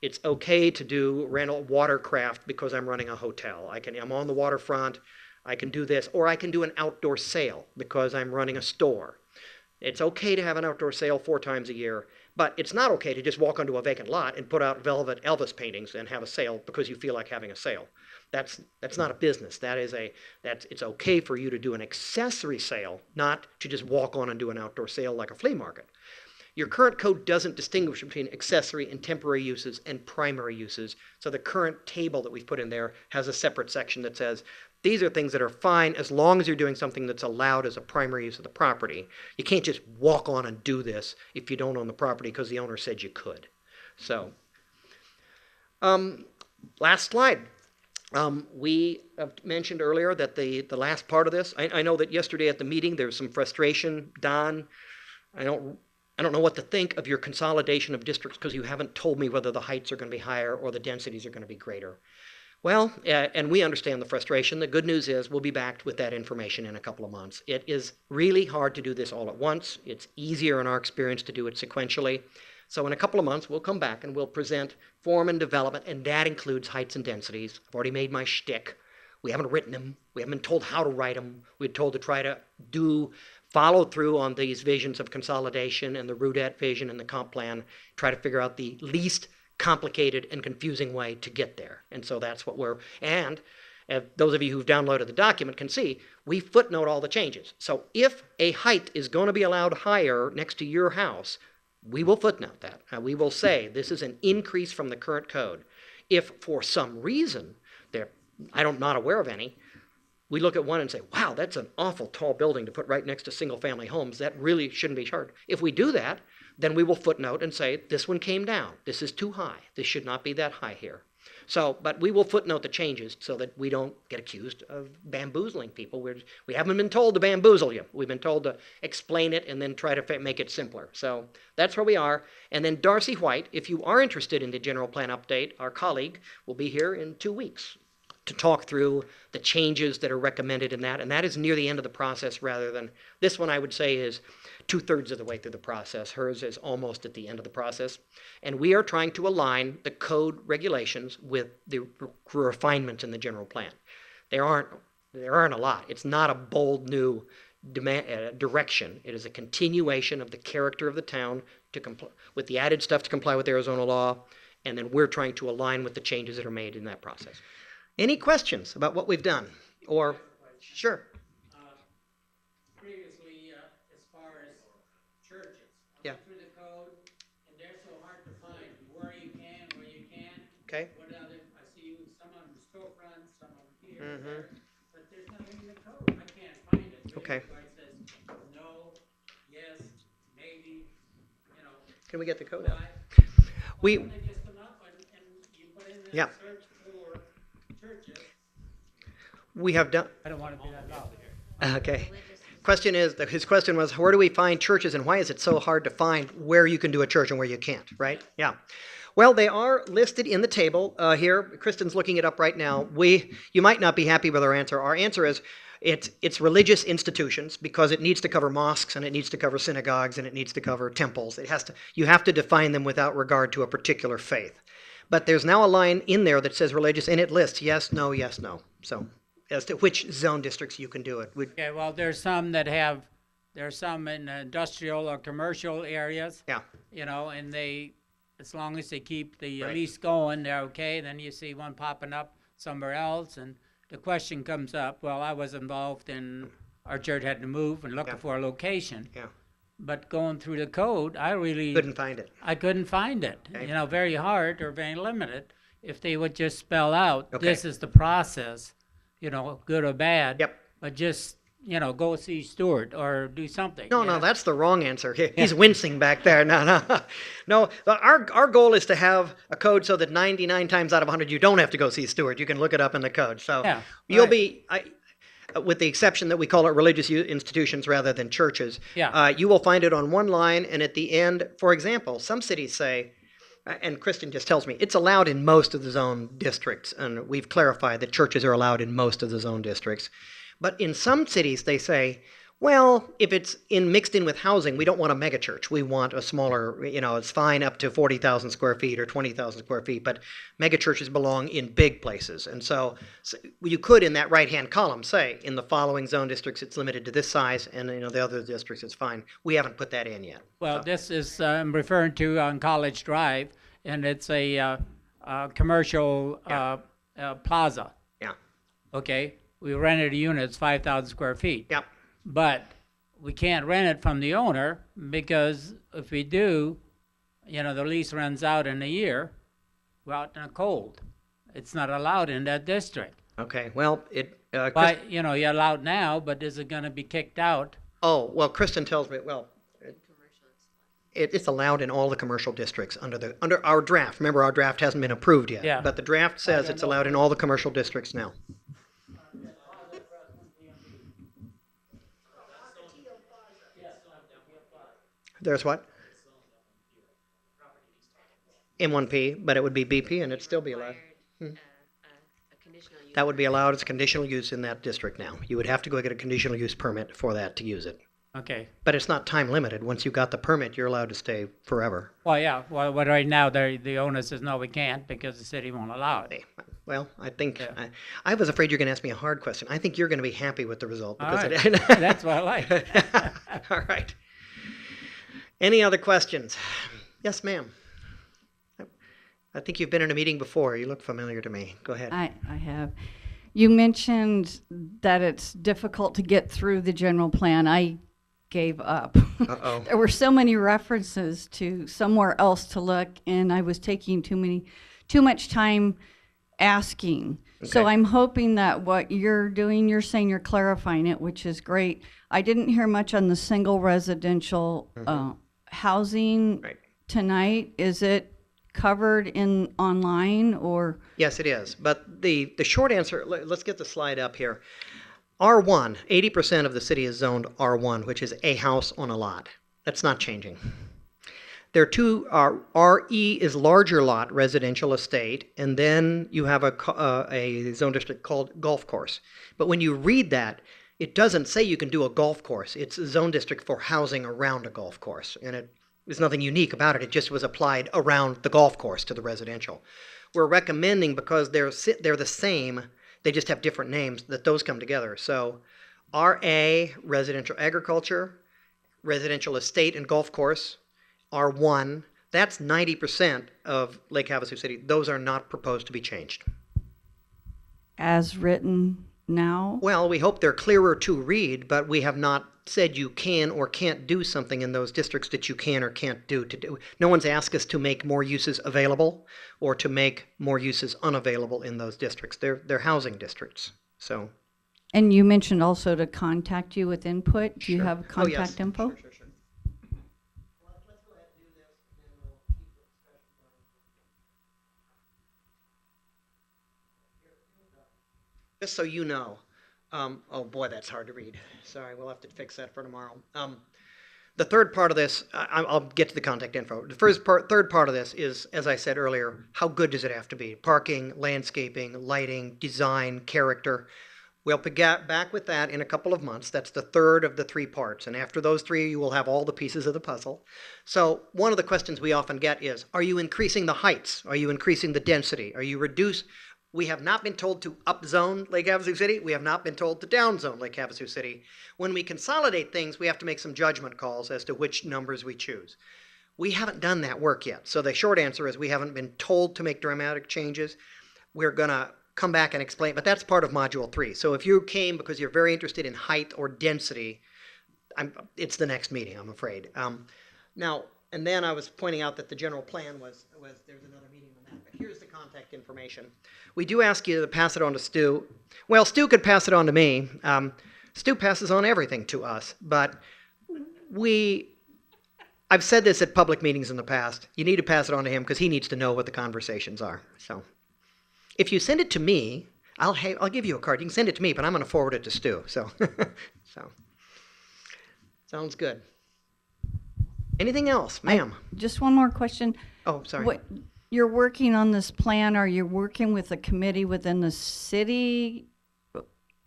it's okay to do rental watercraft because I'm running a hotel. I'm on the waterfront, I can do this, or I can do an outdoor sale because I'm running a store. It's okay to have an outdoor sale 4 times a year, but it's not okay to just walk onto a vacant lot and put out velvet Elvis paintings and have a sale because you feel like having a sale. That's not a business. It's okay for you to do an accessory sale, not to just walk on and do an outdoor sale like a flea market. Your current code doesn't distinguish between accessory and temporary uses and primary uses. So the current table that we've put in there has a separate section that says, these are things that are fine as long as you're doing something that's allowed as a primary use of the property. You can't just walk on and do this if you don't own the property because the owner said you could. So, last slide. We mentioned earlier that the last part of this, I know that yesterday at the meeting there was some frustration. Don, I don't know what to think of your consolidation of districts because you haven't told me whether the heights are going to be higher or the densities are going to be greater. Well, and we understand the frustration. The good news is we'll be back with that information in a couple of months. It is really hard to do this all at once. It's easier in our experience to do it sequentially. So in a couple of months, we'll come back and we'll present form and development, and that includes heights and densities. I've already made my shtick. We haven't written them. We haven't been told how to write them. We're told to try to follow through on these visions of consolidation and the Rudette vision and the comp plan, try to figure out the least complicated and confusing way to get there. And so that's what and those of you who've downloaded the document can see, we footnote all the changes. So if a height is going to be allowed higher next to your house, we will footnote that. We will say this is an increase from the current code. If for some reason, I'm not aware of any, we look at one and say, wow, that's an awful tall building to put right next to single-family homes. That really shouldn't be charged. If we do that, then we will footnote and say, this one came down. This is too high. This should not be that high here. So, but we will footnote the changes so that we don't get accused of bamboozling people. We haven't been told to bamboozle you. We've been told to explain it and then try to make it simpler. So that's where we are. And then Darcy White, if you are interested in the general plan update, our colleague will be here in 2 weeks to talk through the changes that are recommended in that. And that is near the end of the process rather than, this one I would say is 2/3 of the way through the process. Hers is almost at the end of the process. And we are trying to align the code regulations with the refinements in the general plan. There aren't a lot. It's not a bold new direction. It is a continuation of the character of the town with the added stuff to comply with Arizona law. And then we're trying to align with the changes that are made in that process. Any questions about what we've done? Or, sure. Previously, as far as churches, I went through the code, and they're so hard to find. Where you can, where you can't. Okay. What other? I see some of them storefronts, some of them here, there, but there's nothing in the code. I can't find it. Okay. It says no, yes, maybe. Can we get the code out? Why don't they just come up and you put in the search for churches? We have done. I don't want to be that loud. Okay. His question was, where do we find churches and why is it so hard to find where you can do a church and where you can't, right? Yeah. Well, they are listed in the table here. Kristen's looking it up right now. You might not be happy with our answer. Our answer is it's religious institutions because it needs to cover mosques and it needs to cover synagogues and it needs to cover temples. You have to define them without regard to a particular faith. But there's now a line in there that says religious and it lists yes, no, yes, no. So as to which zone districts you can do it. Okay, well, there's some in industrial or commercial areas. Yeah. And as long as they keep the Right. lease going, they're okay. Then you see one popping up somewhere else, and the question comes up, well, I was involved in, our church had to move and looking Yeah. for a location. Yeah. But going through the code, I Couldn't find it. couldn't find it. Okay. Very hard or very limited. If they would just spell out, Okay. this is the process, good or bad. Yep. But just, go see Stuart or do something. No, that's the wrong answer. He's wincing back there. No. Our goal is to have a code so that 99 times out of 100 you don't have to go see Stewart. You can look it up in the code. So Yeah, you'll right. with the exception that we call it religious institutions rather than churches. Yeah. You will find it on one line, and at the end, for example, some cities say, and Kristen just tells me, it's allowed in most of the zone districts, and we've clarified that churches are allowed in most of the zone districts. But in some cities, they say, well, if it's mixed in with housing, we don't want a megachurch. We want a smaller, it's fine up to 40,000 square feet or 20,000 square feet, but megachurches belong in big places. And so you could, in that right-hand column, say, in the following zone districts, it's limited to this size, and the other districts, it's fine. We haven't put that in yet. Well, So, this is, I'm referring to on College Drive, and it's a commercial plaza. yeah. Okay? We rented a unit, it's 5,000 square feet. Yep. But we can't rent it from the owner because if we do, the lease runs out in a year. We're out in the cold. It's not allowed in that district. Okay. Well, But, you're allowed now, but is it going to be kicked out? oh, well, Kristen tells me, it's allowed in all the commercial districts under our draft. Remember, our draft hasn't been approved yet. Yeah. But the draft says it's allowed in all the commercial districts now. There's what? M1P, but it would be BP and it'd still be allowed. A conditional use. That would be allowed as conditional use in that district now. You would have to go get a conditional use permit for that to use it. Okay. But it's not time limited. Once you got the permit, you're allowed to stay forever. Well, yeah. Well, but right now, the owner says, no, we can't because the city won't allow it. Well, I think Yeah. I was afraid you're going to ask me a hard question. I think you're going to be happy with the result All because right. That's what I like. All right. Any other questions? Yes, ma'am. I think you've been in a meeting before. You look familiar to me. Go ahead. I have. You mentioned that it's difficult to get through the general plan. I gave up. Uh-oh. There were so many references to somewhere else to look, and I was taking too much time asking. So Okay. I'm hoping that what you're doing, you're saying you're clarifying it, which is great. I didn't hear much on the single residential housing Right. tonight. Is it covered in online or? Yes, it is. But the short answer, let's get the slide up here. R1, 80% of the city is zoned R1, which is a house on a lot. That's not changing. There are two, RE is larger lot residential estate, and then you have a zone district called golf course. But when you read that, it doesn't say you can do a golf course. It's a zone district for housing around a golf course. And there's nothing unique about it. It just was applied around the golf course to the residential. We're recommending, because they're the same, they just have different names, that those come together. So RA, residential agriculture, residential estate and golf course, R1, that's 90% of Lake Havasu City. Those are not proposed to be changed. As written now? Well, we hope they're clearer to read, but we have not said you can or can't do something in those districts that you can or can't do. No one's asked us to make more uses available or to make more uses unavailable in those districts. They're housing districts. So. And you mentioned also to contact you with input. Do you Sure. have Oh, yes. contact info? Sure. Let's go ahead and do this, and then we'll keep the discussion going. Just so you know, Oh boy, that's hard to read. Sorry, we'll have to fix that for tomorrow. The third part of this, I'll get to the contact info. The third part of this is, as I said earlier, how good does it have to be? Parking, landscaping, lighting, design, character. We'll be back with that in a couple of months. That's the third of the 3 parts. And after those 3, you will have all the pieces of the puzzle. So one of the questions we often get is, are you increasing the heights? Are you increasing the density? Are you We have not been told to upzone Lake Havasu City. We have not been told to downzone Lake Havasu City. When we consolidate things, we have to make some judgment calls as to which numbers we choose. We haven't done that work yet. So the short answer is we haven't been told to make dramatic changes. We're going to come back and explain, but that's part of Module 3. So if you came because you're very interested in height or density, it's the next meeting, I'm afraid. Now, and then I was pointing out that the general plan was there's another meeting on that, but here's the contact information. We do ask you to pass it on to Stu. Well, Stu could pass it on to me. Stu passes on everything to us, but I've said this at public meetings in the past. You need to pass it on to him because he needs to know what the conversations are. So if you send it to me, I'll give you a card. You can send it to me, but I'm going to forward it to Stu. So, sounds good. Anything else, ma'am? Just one more question. Oh, sorry. What, you're working on this plan. Are you working with a committee within the city?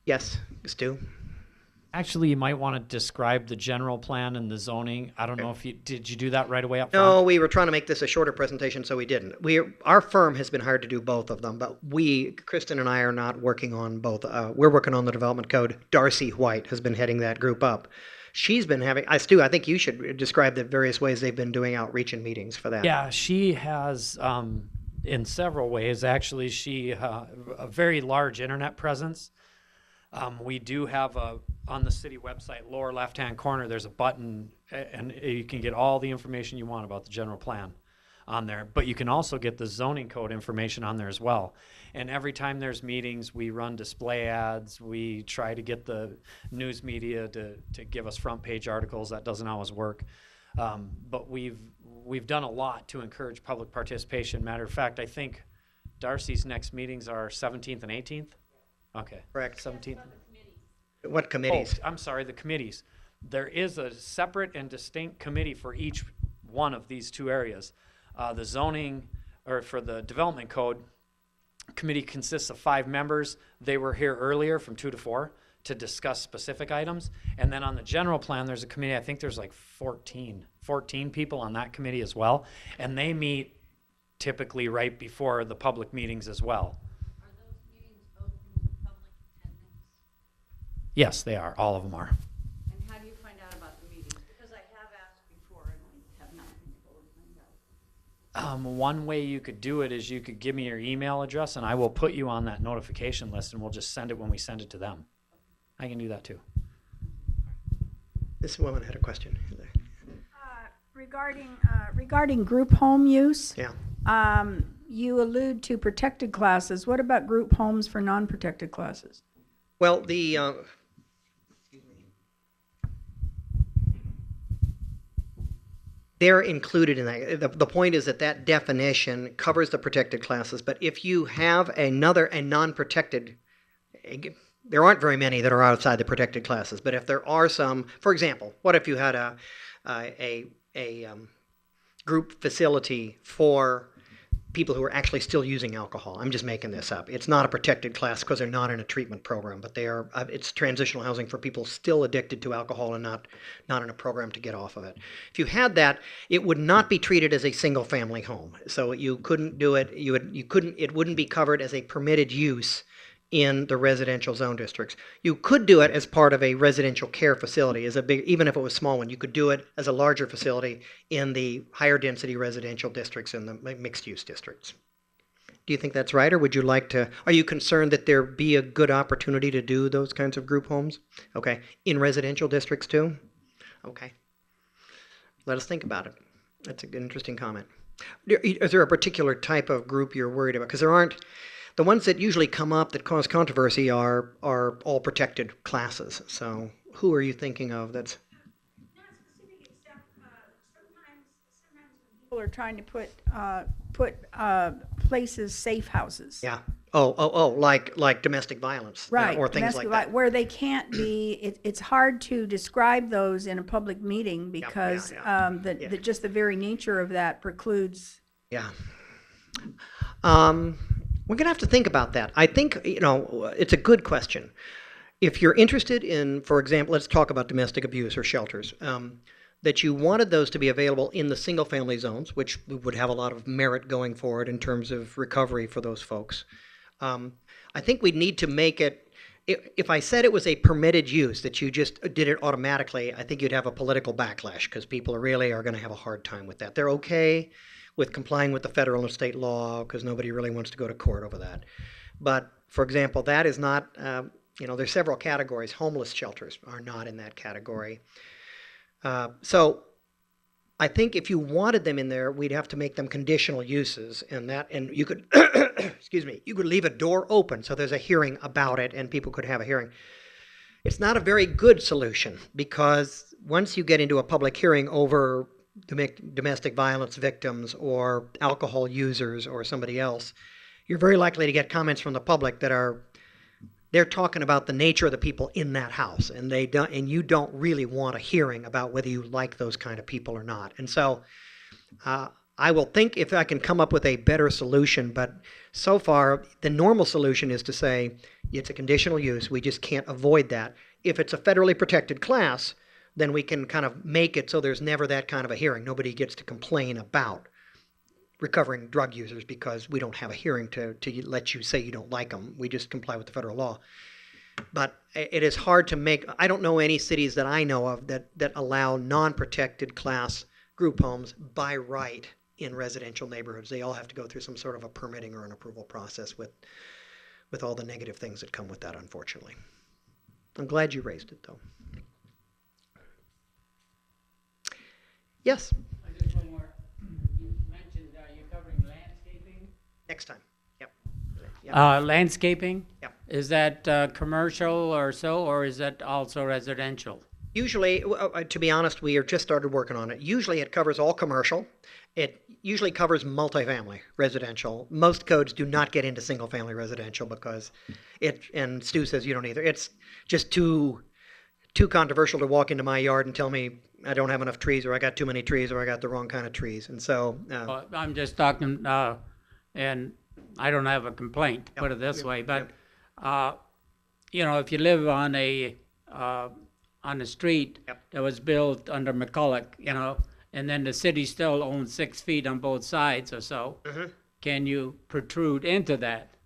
Yes, Stu. Actually, you might want to describe the general plan and the zoning. I don't know if did you do that right away up front? No, we were trying to make this a shorter presentation, so we didn't. Our firm has been hired to do both of them, but Kristen and I are not working on both. We're working on the development code. Darcy White has been heading that group up. She's been having, Stu, I think you should describe the various ways they've been doing outreach and meetings for that. Yeah, she has, in several ways, actually. She a very large internet presence. We do have on the city website, lower left-hand corner, there's a button, and you can get all the information you want about the general plan on there. But you can also get the zoning code information on there as well. And every time there's meetings, we run display ads. We try to get the news media to give us front page articles. That doesn't always work. But we've done a lot to encourage public participation. Matter of fact, I think Darcy's next meetings are 17th and 18th. Okay. Correct. 17th. What committees? Oh, I'm sorry, the committees. There is a separate and distinct committee for each one of these 2 areas. The zoning, or for the development code, committee consists of 5 members. They were here earlier from 2 to 4 to discuss specific items. And then on the general plan, there's a committee, I think there's like 14 people on that committee as well. And they meet typically right before the public meetings as well. Yes, they are. All of them are. And how do you find out about the meetings? Because I have asked before and I have not been able to find out. One way you could do it is you could give me your email address and I will put you on that notification list and we'll just send it when we send it to them. I can do that too. This woman had a question. Regarding group home use, Yeah. you allude to protected classes. What about group homes for non-protected classes? Well, they're included in that. The point is that definition covers the protected classes, but if you have a non-protected, there aren't very many that are outside the protected classes, but if there are some, for example, what if you had a group facility for people who are actually still using alcohol? I'm just making this up. It's not a protected class because they're not in a treatment program, but it's transitional housing for people still addicted to alcohol and not in a program to get off of it. If you had that, it would not be treated as a single family home. So you couldn't do it. It wouldn't be covered as a permitted use in the residential zone districts. You could do it as part of a residential care facility, even if it was a small one. You could do it as a larger facility in the higher density residential districts and the mixed use districts. Do you think that's right, or are you concerned that there be a good opportunity to do those kinds of group homes? Okay, in residential districts too? Okay. Let us think about it. That's an interesting comment. Is there a particular type of group you're worried about? Because the ones that usually come up that cause controversy are all protected classes. So who are you thinking of that's... Not specific, except sometimes when people are trying to put places, safe houses. Yeah. Like domestic violence, Right, or things domestic like vi- that. where they can't be, it's hard to describe those in a public meeting because yeah. just the very nature of that precludes. Yeah. We're gonna have to think about that. I think, it's a good question. If you're interested in, for example, let's talk about domestic abuse or shelters, that you wanted those to be available in the single-family zones, which would have a lot of merit going forward in terms of recovery for those folks. I think we'd need to make it, if I said it was a permitted use, that you just did it automatically, I think you'd have a political backlash because people really are going to have a hard time with that. They're okay with complying with the federal and state law because nobody really wants to go to court over that. But, for example, that is not, there's several categories. Homeless shelters are not in that category. So I think if you wanted them in there, we'd have to make them conditional uses, and you could, excuse me, you could leave a door open so there's a hearing about it and people could have a hearing. It's not a very good solution because once you get into a public hearing over domestic violence victims or alcohol users or somebody else, you're very likely to get comments from the public they're talking about the nature of the people in that house, and you don't really want a hearing about whether you like those kind of people or not. And so I will think if I can come up with a better solution, but so far the normal solution is to say it's a conditional use. We just can't avoid that. If it's a federally protected class, then we can kind of make it so there's never that kind of a hearing. Nobody gets to complain about recovering drug users because we don't have a hearing to let you say you don't like them. We just comply with the federal law. But it is hard to make. I don't know any cities that I know of that allow non-protected class group homes by right in residential neighborhoods. They all have to go through some sort of a permitting or an approval process with all the negative things that come with that, unfortunately. I'm glad you raised it, though. Yes? Just one more. You mentioned you're covering landscaping. Next time. Yep. Landscaping? Yep. Is that commercial or so, or is that also residential? Usually, to be honest, we have just started working on it. Usually it covers all commercial. It usually covers multifamily residential. Most codes do not get into single-family residential because and Stu says you don't either. It's just too controversial to walk into my yard and tell me I don't have enough trees, or I got too many trees, or I got the wrong kind of trees. And so... Well, I'm just talking, and I don't have a complaint, put it this way, but, if you live on a street that was built under McCulloch, and then the city still owns 6 feet on both sides or so, can you protrude into that?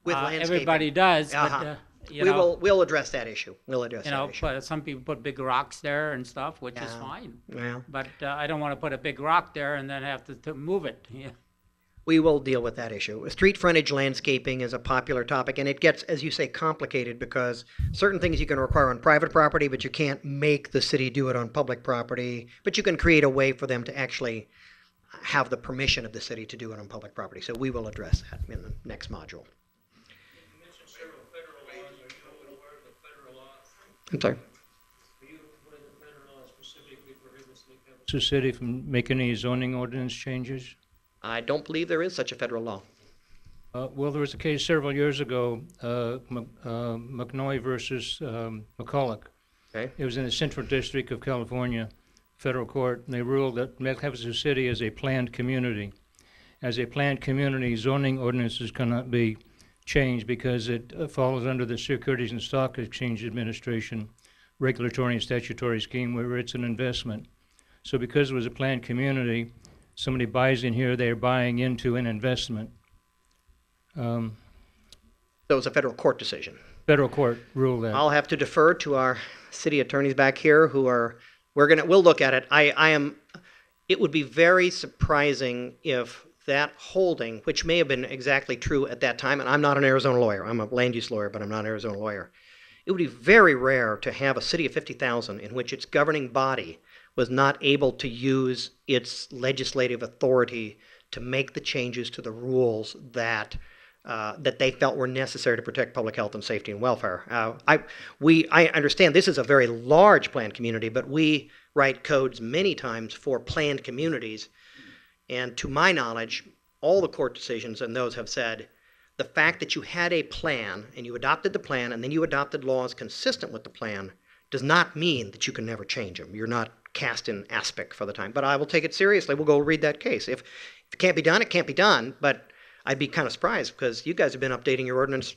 with landscaping. Everybody does, Uh-huh. but, We'll address that issue. We'll address that issue. but some people put big rocks there and stuff, which is Yeah. fine. Yeah. But I don't want to put a big rock there and then have to move it. Yeah. We will deal with that issue. Street frontage landscaping is a popular topic, and it gets, as you say, complicated because certain things you can require on private property, but you can't make the city do it on public property. But you can create a way for them to actually have the permission of the city to do it on public property. So we will address that in the next module. I'm sorry. Havasu City from making any zoning ordinance changes? I don't believe there is such a federal law. Well, there was a case several years ago, McNoy versus McCulloch. Okay. It was in the Central District of California, federal court, and they ruled that Havasu City is a planned community. As a planned community, zoning ordinances cannot be changed because it falls under the Securities and Stock Exchange Administration regulatory and statutory scheme where it's an investment. So because it was a planned community, somebody buys in here, they're buying into an investment. So it's a federal court decision. Federal court ruled that. I'll have to defer to our city attorneys back here we'll look at it. It would be very surprising if that holding, which may have been exactly true at that time, and I'm not an Arizona lawyer. I'm a land use lawyer, but I'm not an Arizona lawyer. It would be very rare to have a city of 50,000 in which its governing body was not able to use its legislative authority to make the changes to the rules that they felt were necessary to protect public health and safety and welfare. I understand this is a very large planned community, but we write codes many times for planned communities. And to my knowledge, all the court decisions and those have said the fact that you had a plan and you adopted the plan and then you adopted laws consistent with the plan does not mean that you can never change them. You're not cast in aspic for the time. But I will take it seriously. We'll go read that case. If it can't be done, it can't be done. But I'd be kind of surprised because you guys have been updating your ordinance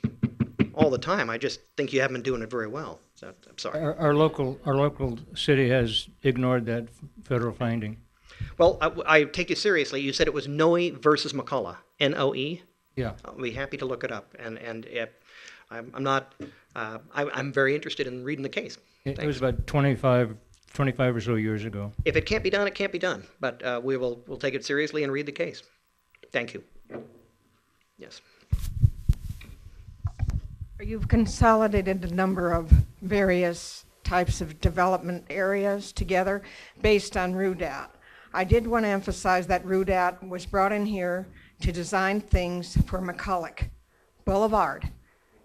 all the time. I just think you haven't been doing it very well. So I'm sorry. Our local city has ignored that federal finding. Well, I take you seriously. You said it was Noe versus McCullough, N-O-E? Yeah. I'll be happy to look it up. And if, I'm very interested in reading the case. It was about 25 or so years ago. If it can't be done, it can't be done. But we'll take it seriously and read the case. Thank you. Yes. You've consolidated a number of various types of development areas together based on RUDAT. I did want to emphasize that RUDAT was brought in here to design things for McCulloch Boulevard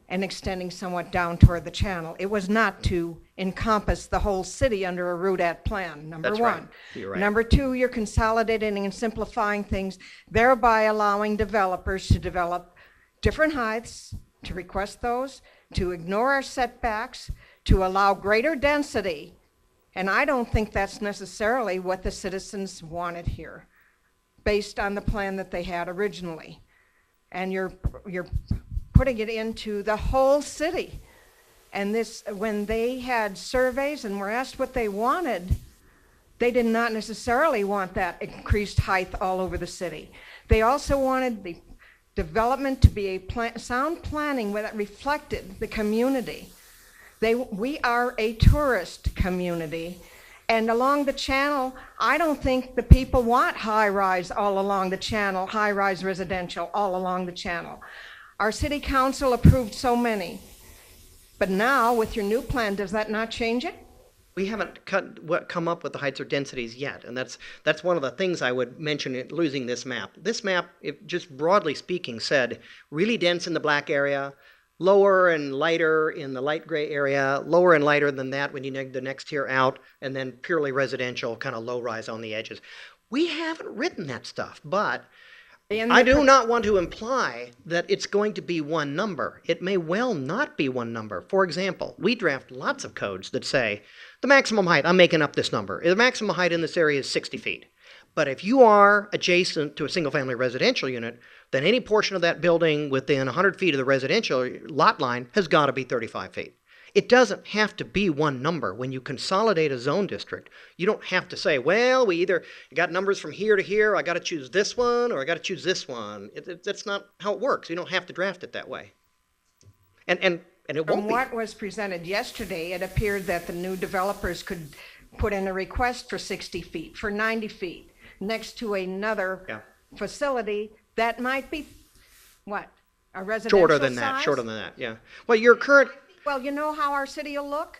and extending somewhat down toward the channel. It was not to encompass the whole city under a RUDAT plan, number That's one. right. You're right. Number two, you're consolidating and simplifying things, thereby allowing developers to develop different heights, to request those, to ignore our setbacks, to allow greater density. And I don't think that's necessarily what the citizens wanted here, based on the plan that they had originally. And you're putting it into the whole city. And this, when they had surveys and were asked what they wanted, they did not necessarily want that increased height all over the city. They also wanted the development to be a sound planning that reflected the community. We are a tourist community, and along the channel, I don't think the people want high-rise all along the channel, high-rise residential all along the channel. Our city council approved so many, but now with your new plan, does that not change it? We haven't come up with the heights or densities yet, and that's one of the things I would mention in losing this map. This map, if just broadly speaking, said really dense in the black area, lower and lighter in the light gray area, lower and lighter than that when you neg the next tier out, and then purely residential, kind of low rise on the edges. We haven't written that stuff, but I do not want to imply that it's going to be one number. It may well not be one number. For example, we draft lots of codes that say the maximum height, I'm making up this number, the maximum height in this area is 60 feet. But if you are adjacent to a single-family residential unit, then any portion of that building within 100 feet of the residential lot line has got to be 35 feet. It doesn't have to be one number. When you consolidate a zone district, you don't have to say, well, we either got numbers from here to here, I got to choose this one, or I got to choose this one. That's not how it works. You don't have to draft it that way. And it won't From be. what was presented yesterday, it appeared that the new developers could put in a request for 60 feet, for 90 feet, next to another facility that might be, what, a residential Shorter than that, yeah. Well, your current... Well, you know how our city will look?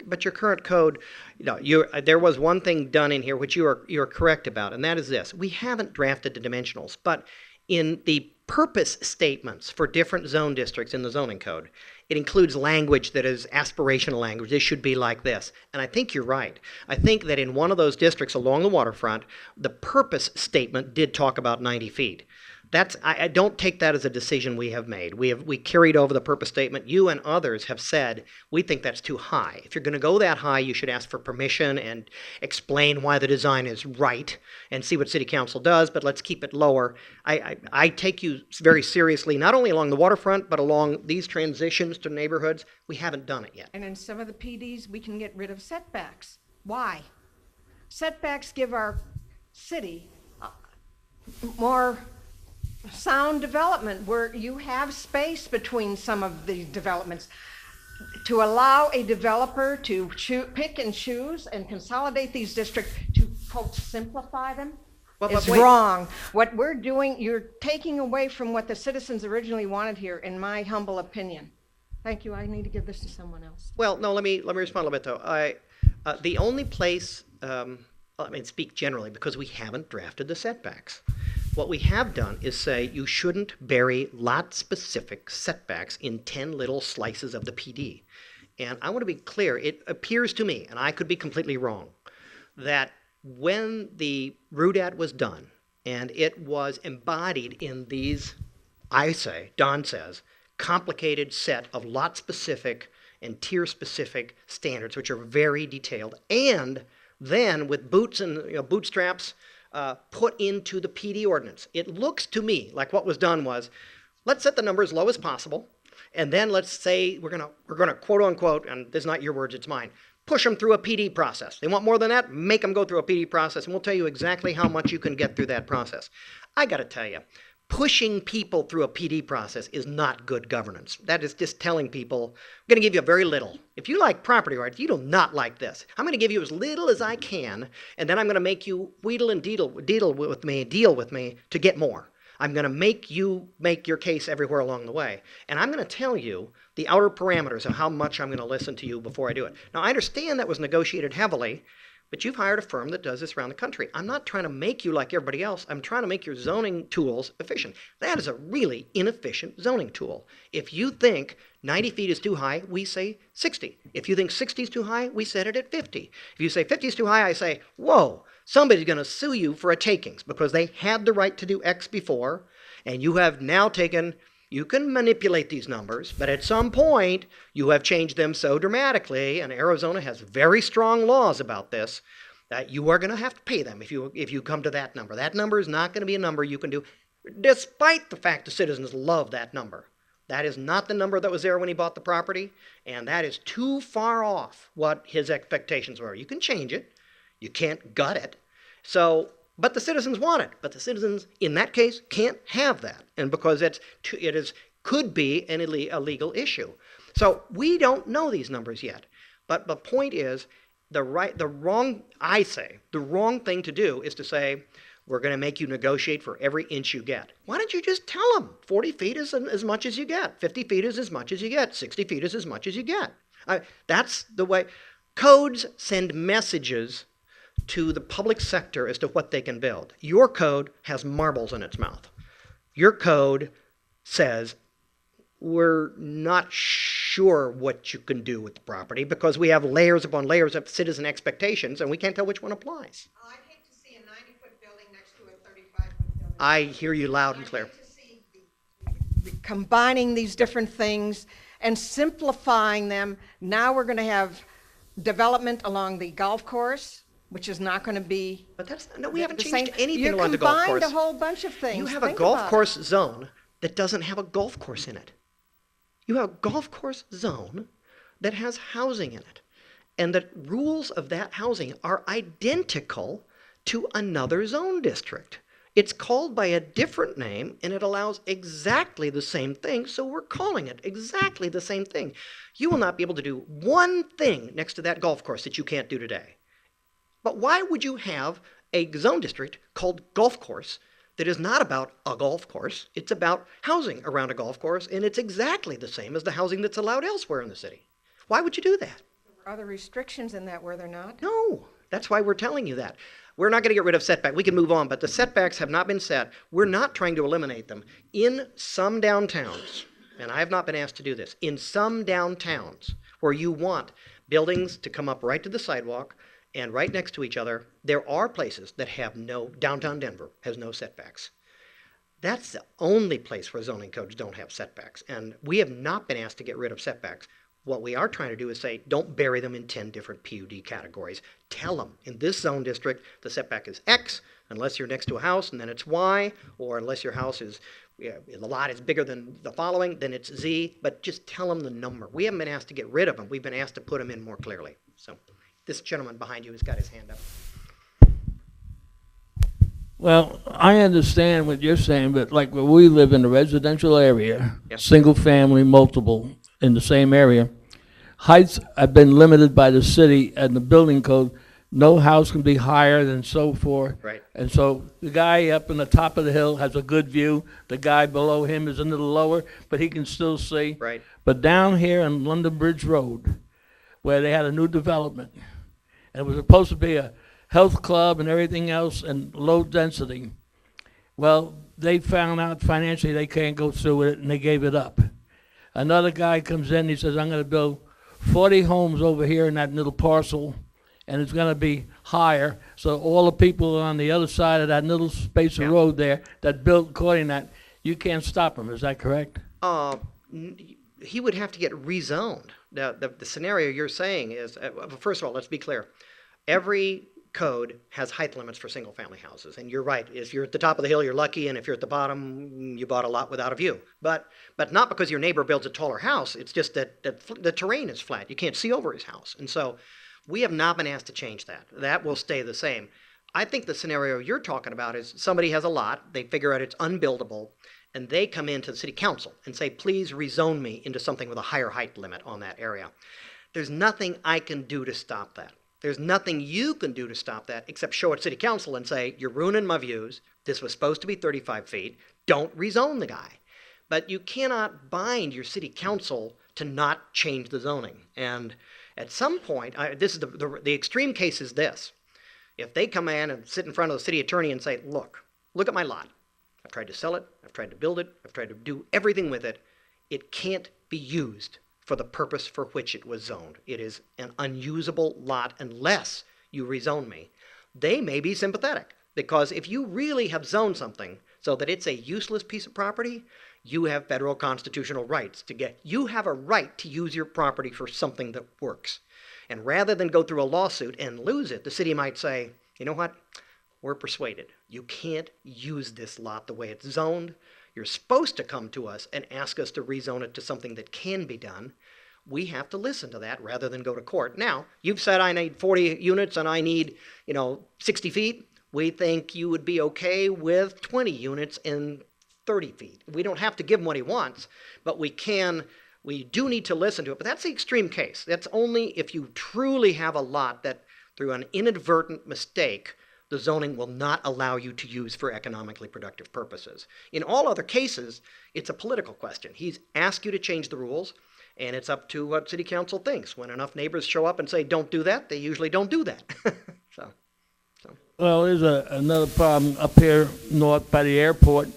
But your current code, there was one thing done in here which you are correct about, and that is this. We haven't drafted the dimensionals, but in the purpose statements for different zone districts in the zoning code, it includes language that is aspirational language. This should be like this. And I think you're right. I think that in one of those districts along the waterfront, the purpose statement did talk about 90 feet. I don't take that as a decision we have made. We carried over the purpose statement. You and others have said, we think that's too high. If you're going to go that high, you should ask for permission and explain why the design is right and see what city council does, but let's keep it lower. I take you very seriously, not only along the waterfront, but along these transitions to neighborhoods. We haven't done it yet. And in some of the PDs, we can get rid of setbacks. Why? Setbacks give our city more sound development where you have space between some of the developments. To allow a developer to pick and choose and consolidate these districts to, quote, simplify them is wrong. What we're doing, you're taking away from what the citizens originally wanted here, in my humble opinion. Thank you. I need to give this to someone else. Well, no, let me respond a little bit, though. The only place, speak generally, because we haven't drafted the setbacks. What we have done is say you shouldn't bury lot-specific setbacks in 10 little slices of the PD. And I want to be clear, it appears to me, and I could be completely wrong, that when the RUDAT was done and it was embodied in these I say, Don says, complicated set of lot-specific and tier-specific standards, which are very detailed, and then with boots and bootstraps put into the PD ordinance. It looks to me like what was done was, let's set the number as low as possible, and then let's say we're gonna quote unquote, and this is not your words, it's mine, push them through a PD process. They want more than that, make them go through a PD process, and we'll tell you exactly how much you can get through that process. I got to tell you, pushing people through a PD process is not good governance. That is just telling people, I'm going to give you very little. If you like property rights, you do not like this. I'm going to give you as little as I can, and then I'm going to make you wheedle and deal with me to get more. I'm going to make you make your case everywhere along the way. And I'm going to tell you the outer parameters of how much I'm going to listen to you before I do it. Now, I understand that was negotiated heavily, but you've hired a firm that does this around the country. I'm not trying to make you like everybody else. I'm trying to make your zoning tools efficient. That is a really inefficient zoning tool. If you think 90 feet is too high, we say 60. If you think 60 is too high, we set it at 50. If you say 50 is too high, I say, whoa, somebody's going to sue you for a takings because they had the right to do X before, and you have now taken, you can manipulate these numbers, but at some point you have changed them so dramatically, and Arizona has very strong laws about this, that you are going to have to pay them if you come to that number. That number is not going to be a number you can do, despite the fact the citizens love that number. That is not the number that was there when he bought the property, and that is too far off what his expectations were. You can change it. You can't gut it. So, but the citizens want it. But the citizens, in that case, can't have that. And because could be a legal issue. So we don't know these numbers yet. But the point is, the wrong thing to do is to say, we're going to make you negotiate for every inch you get. Why don't you just tell them 40 feet is as much as you get, 50 feet is as much as you get, 60 feet is as much as you get. That's the way. Codes send messages to the public sector as to what they can build. Your code has marbles in its mouth. Your code says, we're not sure what you can do with the property because we have layers upon layers of citizen expectations and we can't tell which one applies. Oh, I'd hate to see a 90-foot building next to a 35-foot building. I hear you loud and clear. I'd hate to see combining these different things and simplifying them. Now we're going to have development along the golf course, which is not going to be. But we haven't the changed same. anything along the golf course. You combined a whole bunch of things. You have a golf course zone that doesn't have a golf course in it. You have a golf course zone that has housing in it. And the rules of that housing are identical to another zone district. It's called by a different name, and it allows exactly the same thing, so we're calling it exactly the same thing. You will not be able to do one thing next to that golf course that you can't do today. But why would you have a zone district called golf course that is not about a golf course? It's about housing around a golf course, and it's exactly the same as the housing that's allowed elsewhere in the city. Why would you do that? Are there restrictions in that where they're not? No, that's why we're telling you that. We're not going to get rid of setback. We can move on, but the setbacks have not been set. We're not trying to eliminate them. In some downtowns, and I have not been asked to do this, in some downtowns where you want buildings to come up right to the sidewalk and right next to each other, there are places that have no, downtown Denver has no setbacks. That's the only place where zoning codes don't have setbacks, and we have not been asked to get rid of setbacks. What we are trying to do is say, don't bury them in 10 different PUD categories. Tell them, in this zone district, the setback is X, unless you're next to a house, and then it's Y, or unless your house is, the lot is bigger than the following, then it's Z, but just tell them the number. We haven't been asked to get rid of them. We've been asked to put them in more clearly. So this gentleman behind you has got his hand up. Well, I understand what you're saying, but like where we live in a residential area, Yes. single family, multiple in the same area, heights have been limited by the city and the building code. No house can be higher than so forth. Right. And so the guy up on the top of the hill has a good view. The guy below him is a little lower, but he can still see. Right. But down here on London Bridge Road, where they had a new development, and it was supposed to be a health club and everything else and low density. Well, they found out financially they can't go through with it, and they gave it up. Another guy comes in, he says, I'm going to build 40 homes over here in that little parcel, and it's going to be higher. So all the people on the other side of that little space of road there that built according to that, you can't stop them, is that correct? He would have to get rezoned. Now, the scenario you're saying is, first of all, let's be clear. Every code has height limits for single-family houses, and you're right. If you're at the top of the hill, you're lucky, and if you're at the bottom, you bought a lot without a view. But not because your neighbor builds a taller house. It's just that the terrain is flat. You can't see over his house, and so we have not been asked to change that. That will stay the same. I think the scenario you're talking about is somebody has a lot, they figure out it's unbuildable, and they come into the city council and say, please rezone me into something with a higher height limit on that area. There's nothing I can do to stop that. There's nothing you can do to stop that except show it to city council and say, you're ruining my views. This was supposed to be 35 feet. Don't rezone the guy. But you cannot bind your city council to not change the zoning. And at some point, this is the extreme case is this. If they come in and sit in front of the city attorney and say, look at my lot. I've tried to sell it. I've tried to build it. I've tried to do everything with it. It can't be used for the purpose for which it was zoned. It is an unusable lot unless you rezone me. They may be sympathetic, because if you really have zoned something so that it's a useless piece of property, you have federal constitutional rights you have a right to use your property for something that works. And rather than go through a lawsuit and lose it, the city might say, you know what? We're persuaded. You can't use this lot the way it's zoned. You're supposed to come to us and ask us to rezone it to something that can be done. We have to listen to that rather than go to court. Now, you've said I need 40 units and I need, 60 feet. We think you would be okay with 20 units and 30 feet. We don't have to give him what he wants, but we do need to listen to it. But that's the extreme case. That's only if you truly have a lot that through an inadvertent mistake, the zoning will not allow you to use for economically productive purposes. In all other cases, it's a political question. He's asked you to change the rules, and it's up to what city council thinks. When enough neighbors show up and say, don't do that, they usually don't do that. So. Well, there's another problem up here north by the airport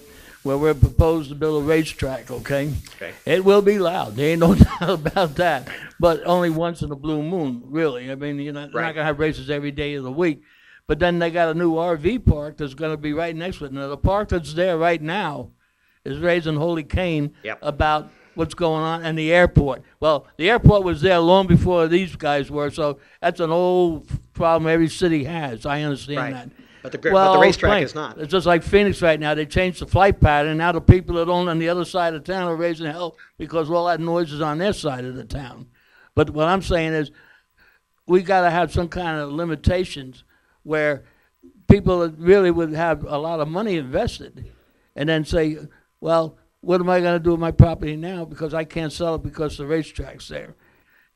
where we're proposed to build a racetrack, okay? It will be loud. There ain't no doubt about that. But only once in a blue moon, really. I mean, you're not going to have races every day of the week. But then they got a new RV park that's going to be right next to it. Now, the park that's there right now is raising holy Cain about what's going on in the airport. Well, the airport was there long before these guys were, so that's an old problem every city has. I understand that. But the racetrack is not. It's just like Phoenix right now. They changed the flight pattern. Now the people that own on the other side of town are raising hell because all that noise is on their side of the town. But what I'm saying is we got to have some kind of limitations where people that really would have a lot of money invested and then say, well, what am I going to do with my property now because I can't sell it because the racetrack's there?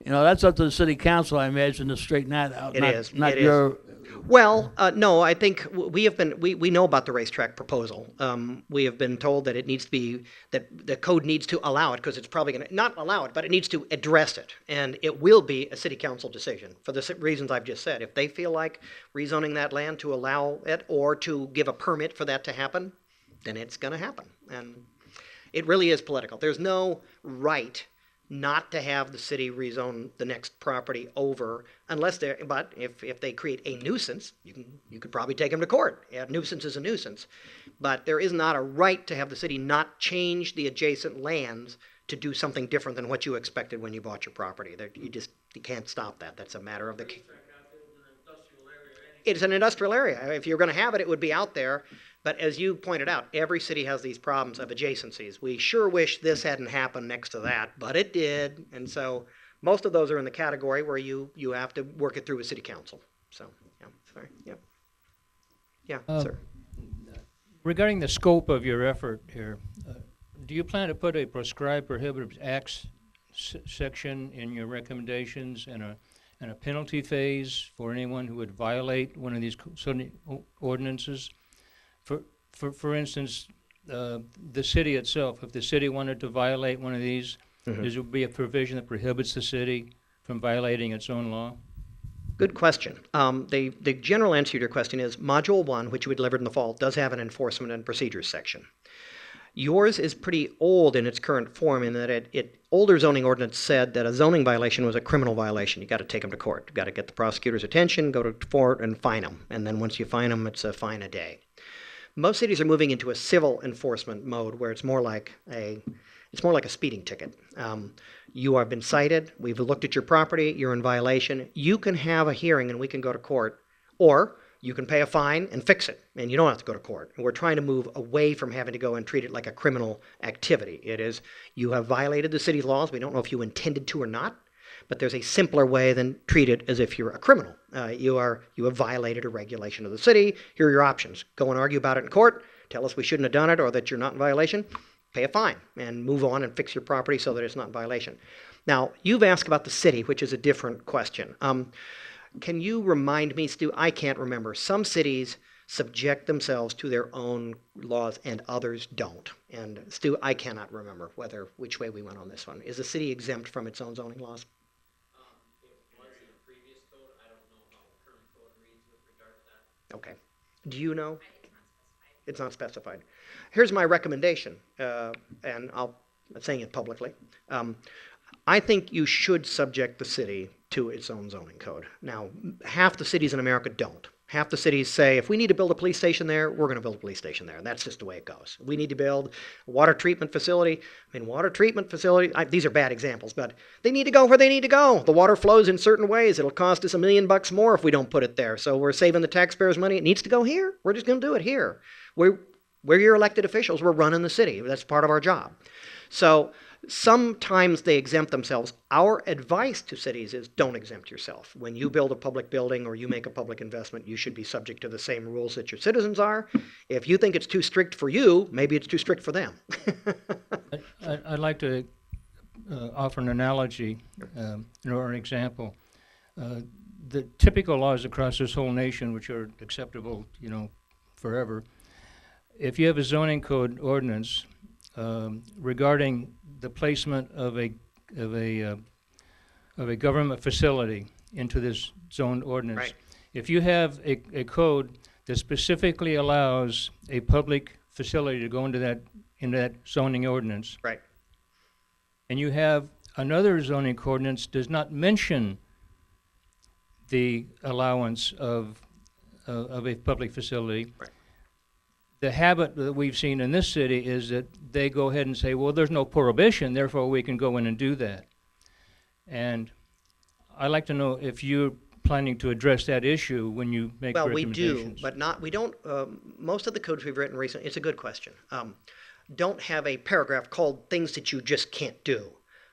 That's up to the city council, I imagine, to straighten that out. Not your. Well, no, I think we know about the racetrack proposal. We have been told that it needs to be, that the code needs to allow it, because it's probably going to, not allow it, but it needs to address it. And it will be a city council decision for the reasons I've just said. If they feel like rezoning that land to allow it or to give a permit for that to happen, then it's going to happen. And it really is political. There's no right not to have the city rezone the next property over unless but if they create a nuisance, you could probably take them to court. A nuisance is a nuisance. But there is not a right to have the city not change the adjacent lands to do something different than what you expected when you bought your property. You can't stop that. That's a matter of the. It's an industrial area. If you're going to have it, it would be out there. But as you pointed out, every city has these problems of adjacencies. We sure wish this hadn't happened next to that, but it did. And so most of those are in the category where you have to work it through with city council. So, sorry. Sir. Regarding the scope of your effort here, do you plan to put a proscribed prohibited acts section in your recommendations and a penalty phase for anyone who would violate one of these ordinances? For instance, the city itself, if the city wanted to violate one of these, there would be a provision that prohibits the city from violating its own law? Good question. The general answer to your question is Module 1, which we delivered in the fall, does have an enforcement and procedures section. Yours is pretty old in its current form in that older zoning ordinance said that a zoning violation was a criminal violation. You got to take them to court. You got to get the prosecutor's attention, go to court and fine them. And then once you fine them, it's a fine a day. Most cities are moving into a civil enforcement mode where it's more like a speeding ticket. You have been cited. We've looked at your property. You're in violation. You can have a hearing and we can go to court, or you can pay a fine and fix it, and you don't have to go to court. And we're trying to move away from having to go and treat it like a criminal activity. It is, you have violated the city's laws. We don't know if you intended to or not, but there's a simpler way than treat it as if you're a criminal. You have violated a regulation of the city. Here are your options. Go and argue about it in court. Tell us we shouldn't have done it or that you're not in violation. Pay a fine and move on and fix your property so that it's not in violation. Now, you've asked about the city, which is a different question. Can you remind me, Stu? I can't remember. Some cities subject themselves to their own laws and others don't. And Stu, I cannot remember which way we went on this one. Is the city exempt from its own zoning laws? Okay. Do you know? It's not specified. Here's my recommendation, and I'm saying it publicly. I think you should subject the city to its own zoning code. Now, half the cities in America don't. Half the cities say, if we need to build a police station there, we're going to build a police station there. And that's just the way it goes. We need to build a water treatment facility. These are bad examples, but they need to go where they need to go. The water flows in certain ways. It'll cost us $1 million more if we don't put it there. So we're saving the taxpayers money. It needs to go here. We're just going to do it here. We're your elected officials. We're running the city. That's part of our job. So sometimes they exempt themselves. Our advice to cities is don't exempt yourself. When you build a public building or you make a public investment, you should be subject to the same rules that your citizens are. If you think it's too strict for you, maybe it's too strict for them. I'd like to offer an analogy or an example. The typical laws across this whole nation, which are acceptable, forever, if you have a zoning code ordinance regarding the placement of a government facility into this zoned ordinance. Right. If you have a code that specifically allows a public facility to go into that zoning ordinance, Right. and you have another zoning ordinance does not mention the allowance of a public facility. Right. The habit that we've seen in this city is that they go ahead and say, well, there's no prohibition, therefore we can go in and do that. And I'd like to know if you're planning to address that issue when you make recommendations. Well, we do, but we don't, most of the codes we've written recently, it's a good question, don't have a paragraph called things that you just can't do.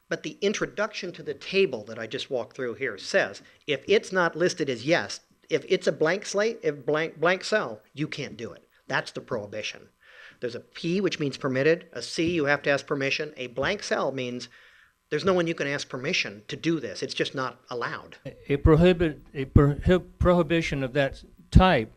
But the introduction to the table that I just walked through here says, if it's not listed as yes, if it's a blank slate, if blank cell, you can't do it. That's the prohibition. There's a P, which means permitted. A C, you have to ask permission. A blank cell means there's no one you can ask permission to do this. It's just not allowed. A prohibition of that type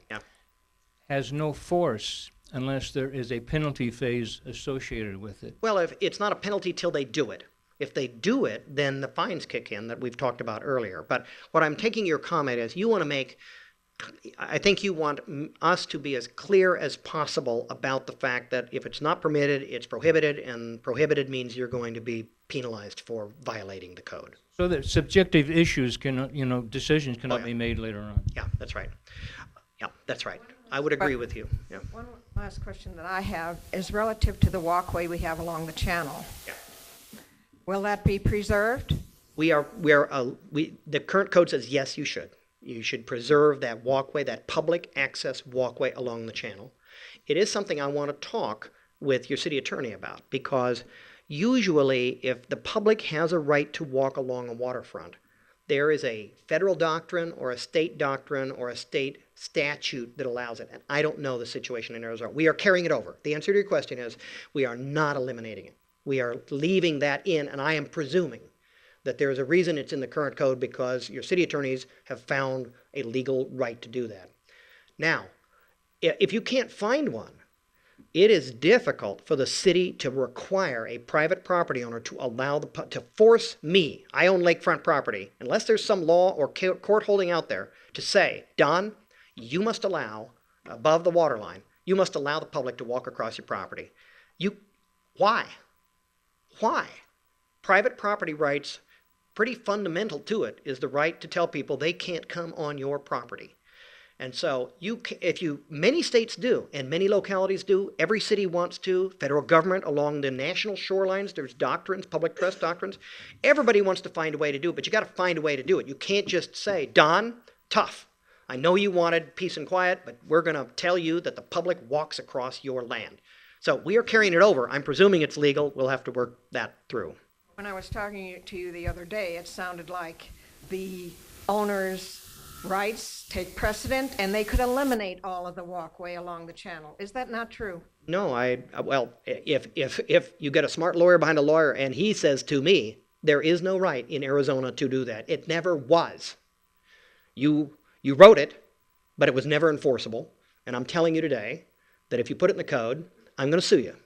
has no force unless there is a penalty phase associated with it. Well, if it's not a penalty till they do it. If they do it, then the fines kick in that we've talked about earlier. But what I'm taking your comment is I think you want us to be as clear as possible about the fact that if it's not permitted, it's prohibited, and prohibited means you're going to be penalized for violating the code. So that subjective issues decisions cannot be made later on. Yeah, that's right. Yeah, that's right. I would agree with you. Yeah. One last question that I have is relative to the walkway we have along the channel. Yeah. Will that be preserved? The current code says yes, you should. You should preserve that walkway, that public access walkway along the channel. It is something I want to talk with your city attorney about, because usually if the public has a right to walk along a waterfront, there is a federal doctrine or a state doctrine or a state statute that allows it. And I don't know the situation in Arizona. We are carrying it over. The answer to your question is we are not eliminating it. We are leaving that in, and I am presuming that there is a reason it's in the current code because your city attorneys have found a legal right to do that. Now, if you can't find one, it is difficult for the city to require a private property owner to force me, I own lakefront property, unless there's some law or court holding out there to say, Don, you must allow, above the water line, you must allow the public to walk across your property. Why? Why? Private property rights, pretty fundamental to it, is the right to tell people they can't come on your property. And so many states do, and many localities do, every city wants to, federal government along the national shorelines, there's doctrines, public trust doctrines. Everybody wants to find a way to do it, but you got to find a way to do it. You can't just say, Don, tough. I know you wanted peace and quiet, but we're going to tell you that the public walks across your land. So we are carrying it over. I'm presuming it's legal. We'll have to work that through. When I was talking to you the other day, it sounded like the owner's rights take precedent and they could eliminate all of the walkway along the channel. Is that not true? No, well, if you get a smart lawyer behind a lawyer and he says to me, there is no right in Arizona to do that. It never was. You wrote it, but it was never enforceable. And I'm telling you today that if you put it in the code, I'm going to sue you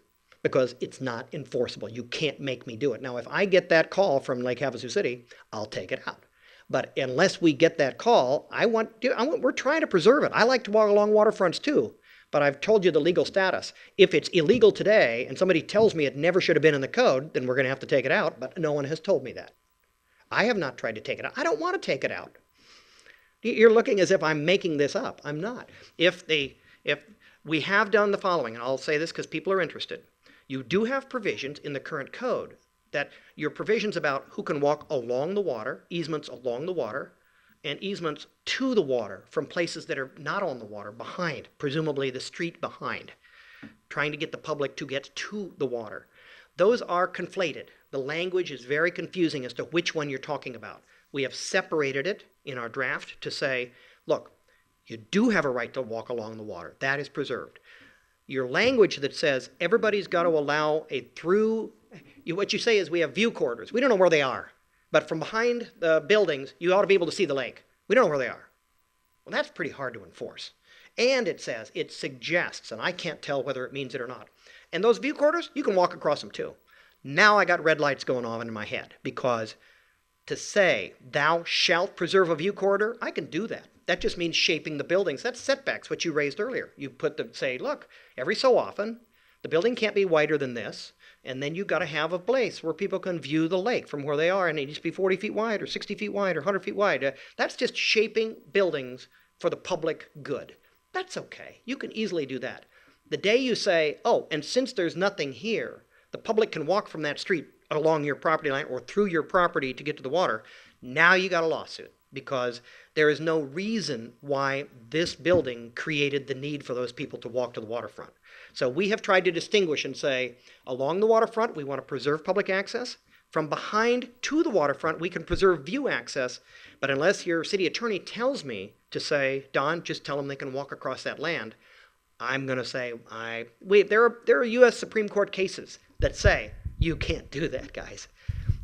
because it's not enforceable. You can't make me do it. Now, if I get that call from Lake Havasu City, I'll take it out. But unless we get that call, we're trying to preserve it. I like to walk along waterfronts too, but I've told you the legal status. If it's illegal today and somebody tells me it never should have been in the code, then we're going to have to take it out, but no one has told me that. I have not tried to take it out. I don't want to take it out. You're looking as if I'm making this up. I'm not. If we have done the following, and I'll say this because people are interested. You do have provisions in the current code that your provisions about who can walk along the water, easements along the water, and easements to the water from places that are not on the water, behind, presumably the street behind, trying to get the public to get to the water. Those are conflated. The language is very confusing as to which one you're talking about. We have separated it in our draft to say, look, you do have a right to walk along the water. That is preserved. Your language that says everybody's got to allow a through, what you say is we have view corridors. We don't know where they are. But from behind the buildings, you ought to be able to see the lake. We don't know where they are. Well, that's pretty hard to enforce. And it says, it suggests, and I can't tell whether it means it or not. And those view corridors, you can walk across them too. Now I got red lights going on in my head because to say, thou shalt preserve a view corridor, I can do that. That just means shaping the buildings. That's setbacks, what you raised earlier. You say, look, every so often, the building can't be wider than this, and then you've got to have a place where people can view the lake from where they are, and it needs to be 40 feet wide or 60 feet wide or 100 feet wide. That's just shaping buildings for the public good. That's okay. You can easily do that. The day you say, oh, and since there's nothing here, the public can walk from that street along your property line or through your property to get to the water, now you got a lawsuit because there is no reason why this building created the need for those people to walk to the waterfront. So we have tried to distinguish and say, along the waterfront, we want to preserve public access. From behind to the waterfront, we can preserve view access. But unless your city attorney tells me to say, Don, just tell them they can walk across that land, I'm going to say, there are U.S. Supreme Court cases that say, you can't do that, guys.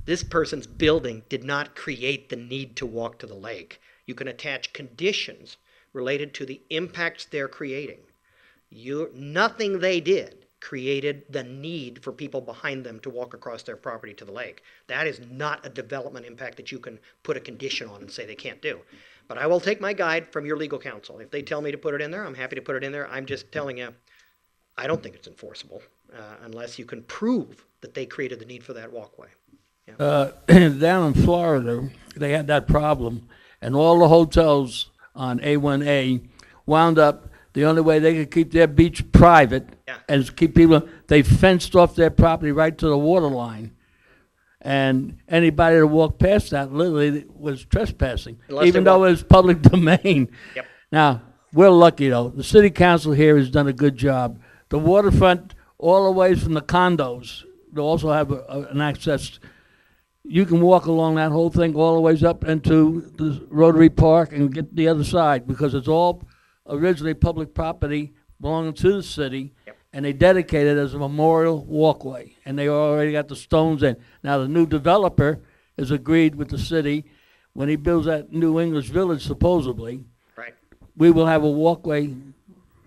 This person's building did not create the need to walk to the lake. You can attach conditions related to the impacts they're creating. Nothing they did created the need for people behind them to walk across their property to the lake. That is not a development impact that you can put a condition on and say they can't do. But I will take my guide from your legal counsel. If they tell me to put it in there, I'm happy to put it in there. I'm just telling you, I don't think it's enforceable unless you can prove that they created the need for that walkway. Yeah. Down in Florida, they had that problem, and all the hotels on A1A wound up, the only way they could keep their beach private and keep people, they fenced off their property right to the water line. And anybody that walked past that literally was trespassing, even though it was public domain. Yep. Now, we're lucky, though. The city council here has done a good job. The waterfront, all the way from the condos, they also have an access. You can walk along that whole thing all the ways up into the Rotary Park and get the other side because it's all originally public property belonging to the city. Yep. And they dedicate it as a memorial walkway, and they already got the stones in. Now, the new developer has agreed with the city, when he builds that new English village, supposedly, Right. we will have a walkway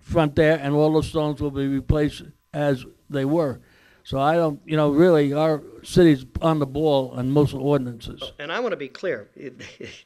front there, and all those stones will be replaced as they were. So I don't, really, our city's on the ball on most ordinances. And I want to be clear.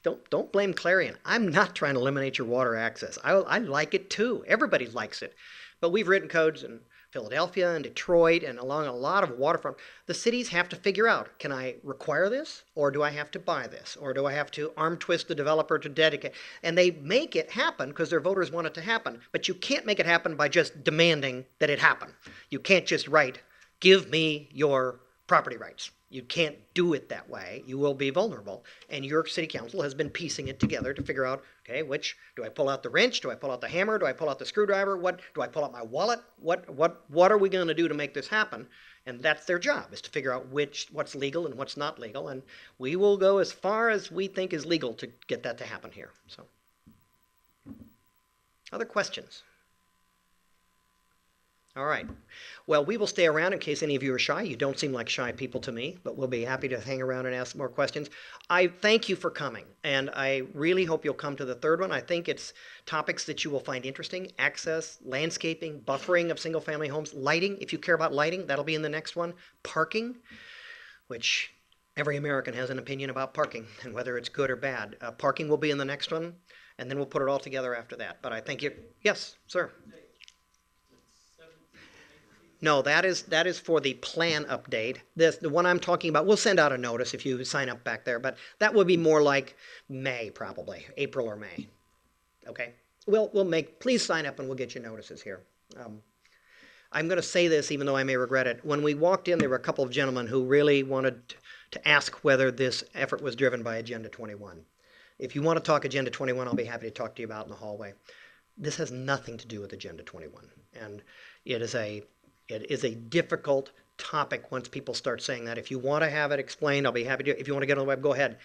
Don't blame Clarion. I'm not trying to eliminate your water access. I like it too. Everybody likes it. But we've written codes and Philadelphia and Detroit and along a lot of waterfront, the cities have to figure out, can I require this? Or do I have to buy this? Or do I have to arm twist the developer to dedicate? And they make it happen because their voters want it to happen. But you can't make it happen by just demanding that it happen. You can't just write, give me your property rights. You can't do it that way. You will be vulnerable. And your city council has been piecing it together to figure out, okay, which, do I pull out the wrench? Do I pull out the hammer? Do I pull out the screwdriver? What, do I pull out my wallet? What are we going to do to make this happen? And that's their job, is to figure out what's legal and what's not legal. And we will go as far as we think is legal to get that to happen here. So, other questions? All right. Well, we will stay around in case any of you are shy. You don't seem like shy people to me, but we'll be happy to hang around and ask more questions. I thank you for coming, and I really hope you'll come to the third one. I think it's topics that you will find interesting: access, landscaping, buffering of single-family homes, lighting. If you care about lighting, that'll be in the next one. Parking, which every American has an opinion about parking and whether it's good or bad. Parking will be in the next one, and then we'll put it all together after that. But I thank you. Yes, sir. No, that is for the plan update. The one I'm talking about, we'll send out a notice if you sign up back there, but that would be more like May, probably, April or May. Okay? Please sign up and we'll get you notices here. I'm going to say this even though I may regret it. When we walked in, there were a couple of gentlemen who really wanted to ask whether this effort was driven by Agenda 21. If you want to talk Agenda 21, I'll be happy to talk to you about it in the hallway. This has nothing to do with Agenda 21, and it is a difficult topic once people start saying that. If you want to have it explained, I'll be happy to. If you want to get on the web, go ahead.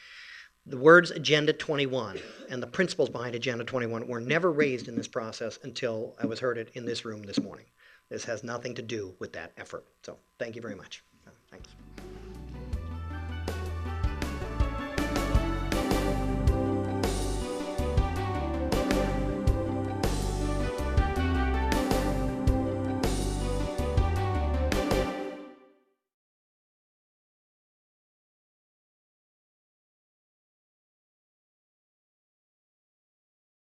The words Agenda 21 and the principles behind Agenda 21 were never raised in this process until I was heard it in this room this morning. This has nothing to do with that effort. So thank you very much. Thanks.